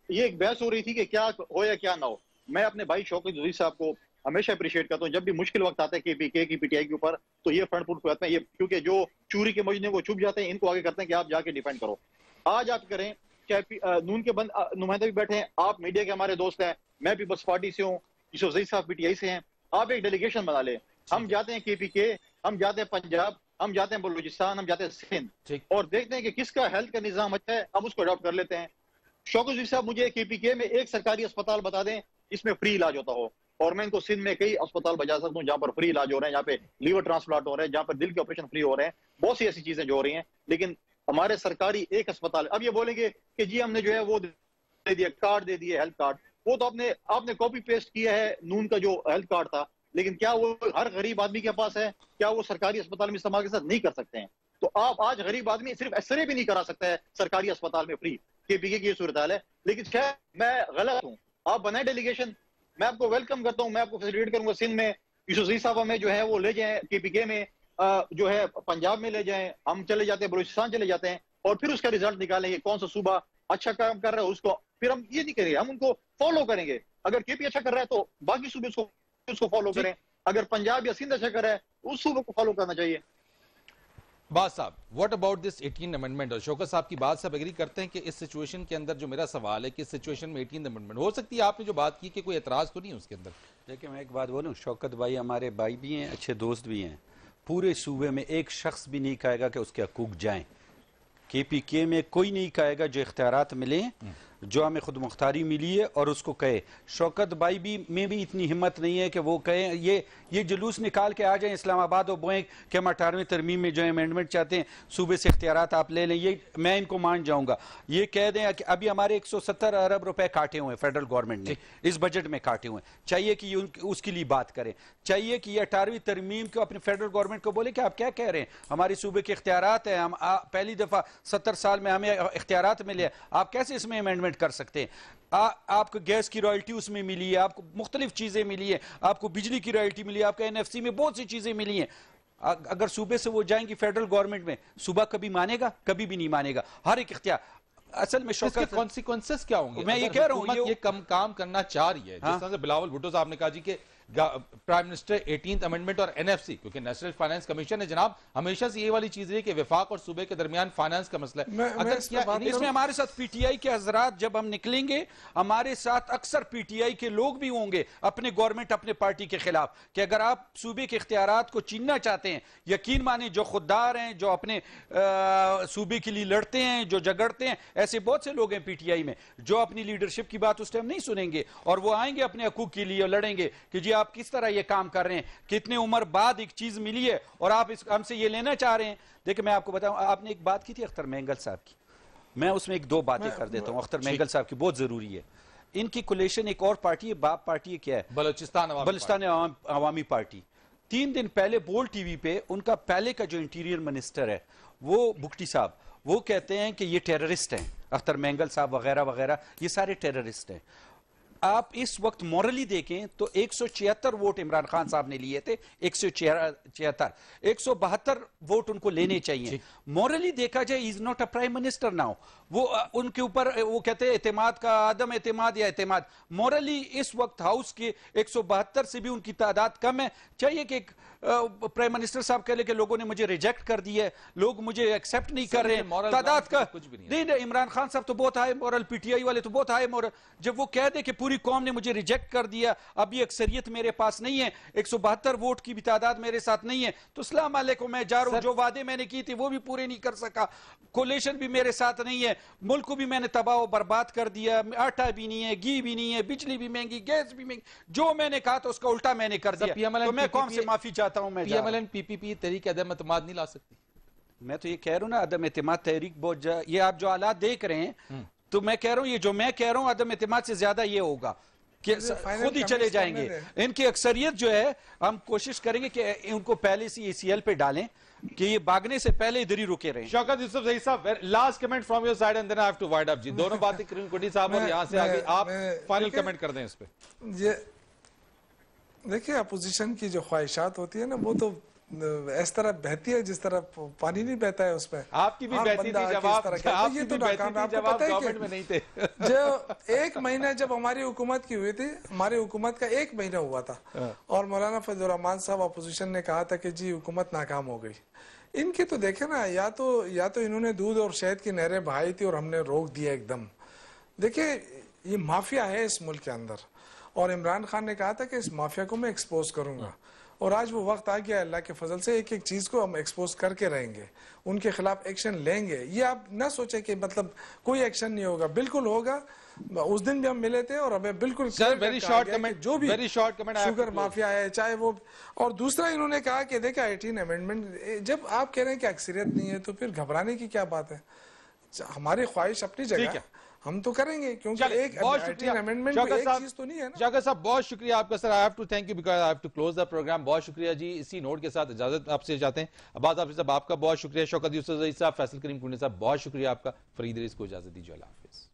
ये एक बहस हो रही थी कि क्या हो या क्या ना हो। मैं अपने भाई शौकत ज़ुहरी साहब को हमेशा अप्रिशिएट करता हूँ। जब भी मुश्किल वक्त आता है KPK की PTI के ऊपर तो ये फ्रंट फुट करते हैं ये, क्योंकि जो चोरी के मुजरिम वो छुप जाते हैं इनको आगे करते हैं कि आप जाके डिफेंड करो। आज आप करें चाहे नून के नुमाइंदे भी बैठे हैं, आप मीडिया के हमारे दोस्त हैं, मैं पीपल्स पार्टी से हूँ, यूसुफ ज़ई साहब PTI से हैं। आप एक डेलीगेशन बना ले, हम जाते हैं KPK, हम जाते हैं पंजाब, हम जाते हैं बलूचिस्तान, हम जाते हैं सिंध और देखते हैं कि किसका हेल्थ का निजाम अच्छा है, हम उसको अडॉप्ट कर लेते हैं। शौकत ज़ुहरी साहब मुझे KPK में एक सरकारी अस्पताल बता दें इसमें फ्री इलाज होता हो और मैं इनको सिंध में कई अस्पताल बजा सकता हूँ जहाँ पर फ्री इलाज हो रहे हैं, जहाँ पे लीवर ट्रांसप्लांट हो रहे हैं, जहाँ पर दिल के ऑपरेशन फ्री हो रहे हैं, बहुत सी ऐसी चीजें जो हो रही हैं। लेकिन हमारे सरकारी एक अस्पताल, अब ये बोलेंगे कि जी हमने जो है वो दे दिया, कार्ड दे दिए, हेल्थ कार्ड, वो तो आपने कॉपी पेस्ट किया है नून का जो हेल्थ कार्ड था, लेकिन क्या वो हर गरीब आदमी के पास है? क्या वो सरकारी अस्पताल में इस्तेमाल के साथ नहीं कर सकते हैं? तो आप आज गरीब आदमी सिर्फ एक्सरे भी नहीं करा सकता है सरकारी अस्पताल में फ्री। KPK की ये सूरत हाल है। लेकिन शायद मैं गलत हूँ, आप बनाए डेलीगेशन, मैं आपको वेलकम करता हूँ, मैं आपको फैसिलिटेट करूंगा। सिंध में यूसुफ ज़ई साहब हमें जो है वो ले जाएं, KPK में जो है पंजाब में ले जाएं, हम चले जाते हैं बलूचिस्तान चले जाते हैं और फिर उसका रिजल्ट निकालेंगे कौन सा सूबा अच्छा काम कर रहा है उसको फिर हम ये नहीं करेंगे, हम उनको फॉलो करेंगे। अगर KP अच्छा कर रहा है तो बाकी सूबे उसको फॉलो करें, अगर पंजाब या सिंध अच्छा कर रहा है उस सूबे को फॉलो करना चाहिए। बात साहब what about this 18th amendment? और शौकत साहब की बात से एग्री करते हैं कि इस सिचुएशन के अंदर जो मेरा सवाल है कि इस सिचुएशन में 18th अमेंडमेंट हो सकती है, आपने जो बात की कि कोई एतराज तो नहीं है उसके अंदर? देखिए मैं एक बात बोलूं, शौकत भाई हमारे भाई भी हैं, अच्छे दोस्त भी हैं। पूरे सूबे में एक शख्स भी नहीं कहेगा कि उसके हकूक जाएं। KPK में कोई नहीं कहेगा जो इख्तियारात मिले, जो हमें खुद मुख्तारी मिली है और उसको कहे। शौकत भाई भी में भी इतनी हिम्मत नहीं है कि वो कहें ये जुलूस निकाल के आ जाएं इस्लामाबाद और बोएं कि हम 18वीं तरमीम में जो अमेंडमेंट चाहते हैं सूबे से इख्तियारात आप ले लें, ये मैं इनको मान जाऊंगा। ये कह दें कि अभी हमारे 170 अरब रुपए काटे हुए हैं फेडरल गवर्नमेंट ने इस बजट में काटे हुए हैं, चाहिए कि उसके लिए बात करें, चाहिए कि ये 18वीं तरमीम को अपने फेडरल गवर्नमेंट को बोले कि आप क्या कह रहे हैं, हमारे सूबे के इख्तियारात हैं, हम पहली दफा 70 साल में हमें इख्तियारात मिले, आप कैसे इसमें अमेंडमेंट कर सकते हैं? आपको गैस की रॉयल्टी उसमें मिली है, आपको मुख्तलिफ चीजें मिली है, आपको बिजली की रॉयल्टी मिली है, आपको NFC में बहुत सी चीजें मिली हैं। अगर सूबे से वो जाएंगी फेडरल गवर्नमेंट में, सूबा कभी मानेगा? कभी भी नहीं मानेगा। हर एक इख्तियार असल में शौकत कॉन्सिक्वेंसेस क्या होंगे? मैं ये कह रहा हूँ ये कम काम करना चाह रही है। जिस तरह से बिलावल भुट्टो साहब ने कहा जी कि प्राइम मिनिस्टर 18th अमेंडमेंट और एनएफसी, क्योंकि नेशनल फाइनेंस कमीशन है जनाब हमेशा से ये वाली चीज है कि विफाक और सूबे के दरमियान फाइनेंस का मसला है। अगर इसमें हमारे साथ पीटीआई के हजरात जब हम निकलेंगे, हमारे साथ अक्सर पीटीआई के लोग भी होंगे अपने गवर्नमेंट अपने पार्टी के खिलाफ, कि अगर आप सूबे के इख्तियारात को छीनना चाहते हैं, यकीन माने जो खुददार हैं, जो अपने सूबे के लिए लड़ते हैं, जो झगड़ते हैं, ऐसे बहुत से लोग हैं पीटीआई में जो अपनी लीडरशिप की बात उस टाइम नहीं सुनेंगे और वो आएंगे अपने हकूक के लिए लड़ेंगे कि जी आप किस तरह ये काम कर रहे हैं, कितने उम्र बाद एक चीज मिली है और आप हमसे ये लेना चाह रहे हैं। देखिए मैं आपको बताऊं, आपने एक बात की थी अख्तर मेंगल साहब की, मैं उसमें एक दो बातें कर देता हूं अख्तर मेंगल साहब की, बहुत जरूरी है। इनकी कोलेशन एक और पार्टी है, बाप पार्टी है, क्या है, बलूचिस्तान अवामी पार्टी। 3 दिन पहले बोल टीवी पे उनका पहले का जो इंटीरियर मिनिस्टर है वो भुगटी साहब, वो कहते हैं कि ये टेररिस्ट हैं, अख्तर मेंगल साहब वगैरह वगैरह ये सारे टेररिस्ट हैं। आप इस वक्त मॉरली देखें तो 176 वोट इमरान खान साहब ने लिए थे, 176, 172 वोट उनको लेने चाहिए। मॉरली देखा जाए is not a prime minister now, वो उनके ऊपर वो कहते हैं एतमाद का आदम एतमाद या एतमाद। मॉरली इस वक्त हाउस के 172 से भी उनकी तादाद कम है। चाहिए कि प्राइम मिनिस्टर साहब कह ले कि लोगों ने मुझे रिजेक्ट कर दिया है, लोग मुझे एक्सेप्ट नहीं कर रहे हैं, तादाद का कुछ भी नहीं। इमरान खान साहब तो बहुत हाई मॉरल, पीटीआई वाले तो बहुत हाई मॉरल। जब वो कह दे कि पूरी कौम ने मुझे रिजेक्ट कर दिया, अभी अक्सरियत मेरे पास नहीं है, 172 वोट की भी तादाद मेरे साथ नहीं है, तो अस्सलाम वालेकुम मैं जा रहा हूं, जो वादे मैंने की थी वो भी पूरे नहीं कर सका, कोलेशन भी मेरे साथ नहीं है, मुल्क को भी मैंने तबाह और बर्बाद कर दिया, आटा भी नहीं है, घी भी नहीं है, बिजली भी महंगी, गैस भी महंगी, जो मैंने कहा था उसका उल्टा मैंने कर दिया, तो मैं कौम से माफी चाहता हूं। मैं पीएमएलएन पीपीपी तहरीक अदम एतमाद नहीं ला सकती। मैं तो ये कह रहा हूं ना, अदम एतमाद तहरीक बहुत, ये आप जो हालात देख रहे हैं, तो मैं कह रहा हूं ये जो मैं कह रहा हूं अदम एतमाद से ज्यादा ये होगा कि खुद ही चले जाएंगे। इनकी अक्सरियत जो है, हम कोशिश करेंगे कि उनको पहले से ACL पे डालें कि ये भागने से पहले इधर ही रुके रहे। Shaukat Yusuf Zahi sahab, last comment from your side and then I have to wind up जी। दोनों बातें करीम कुटी साहब और यहां से आगे आप फाइनल कमेंट कर दें इस पे। ये देखिए अपोजिशन की जो ख्वाहिशात होती है ना, वो तो इस तरह बहती है जिस तरह पानी नहीं बहता है उसमें। आपकी भी बहती थी जब आप गवर्नमेंट में नहीं थे। जो 1 महीना जब हमारी हुकूमत की हुई थी, हमारी हुकूमत का 1 महीना हुआ था और मौलाना फजलुर रहमान साहब अपोजिशन ने कहा था कि जी हुकूमत नाकाम हो गई। इनके तो देखे ना, या तो इन्होंने दूध और शहद की नहरें बहाई थी और हमने रोक दिया एकदम। देखिए ये माफिया है इस मुल्क के अंदर और इमरान खान ने कहा था कि इस माफिया को मैं एक्सपोज करूंगा और आज वो वक्त आ गया, अल्लाह के फजल से एक एक चीज को हम एक्सपोज करके रहेंगे, उनके खिलाफ एक्शन लेंगे। ये आप ना सोचे कि मतलब कोई एक्शन नहीं होगा, बिल्कुल होगा। उस दिन भी हम मिले थे और हमें बिल्कुल वेरी शॉर्ट कमेंट, जो भी very short comment, sugar mafia है चाहे वो। और दूसरा इन्होंने कहा कि देखा 18 अमेंडमेंट, जब आप कह रहे हैं कि अक्सरियत नहीं है तो फिर घबराने की क्या बात है। हमारी ख्वाहिश अपनी जगह, हम तो करेंगे क्योंकि एक अमेंडमेंट एक चीज तो नहीं है ना। शौकत साहब बहुत शुक्रिया आपका sir, I have to thank you because I have to close the programme. बहुत शुक्रिया जी। इसी नोट के साथ इजाजत आपसे चाहते हैं। अब्बास हाफिज साहब आपका बहुत शुक्रिया, शौकत यूसुफ ज़ही साहब, फैसल करीम कुंडी साहब बहुत शुक्रिया आपका, फरीद रईस को इजाजत दीजिए, अल्लाह हाफिज।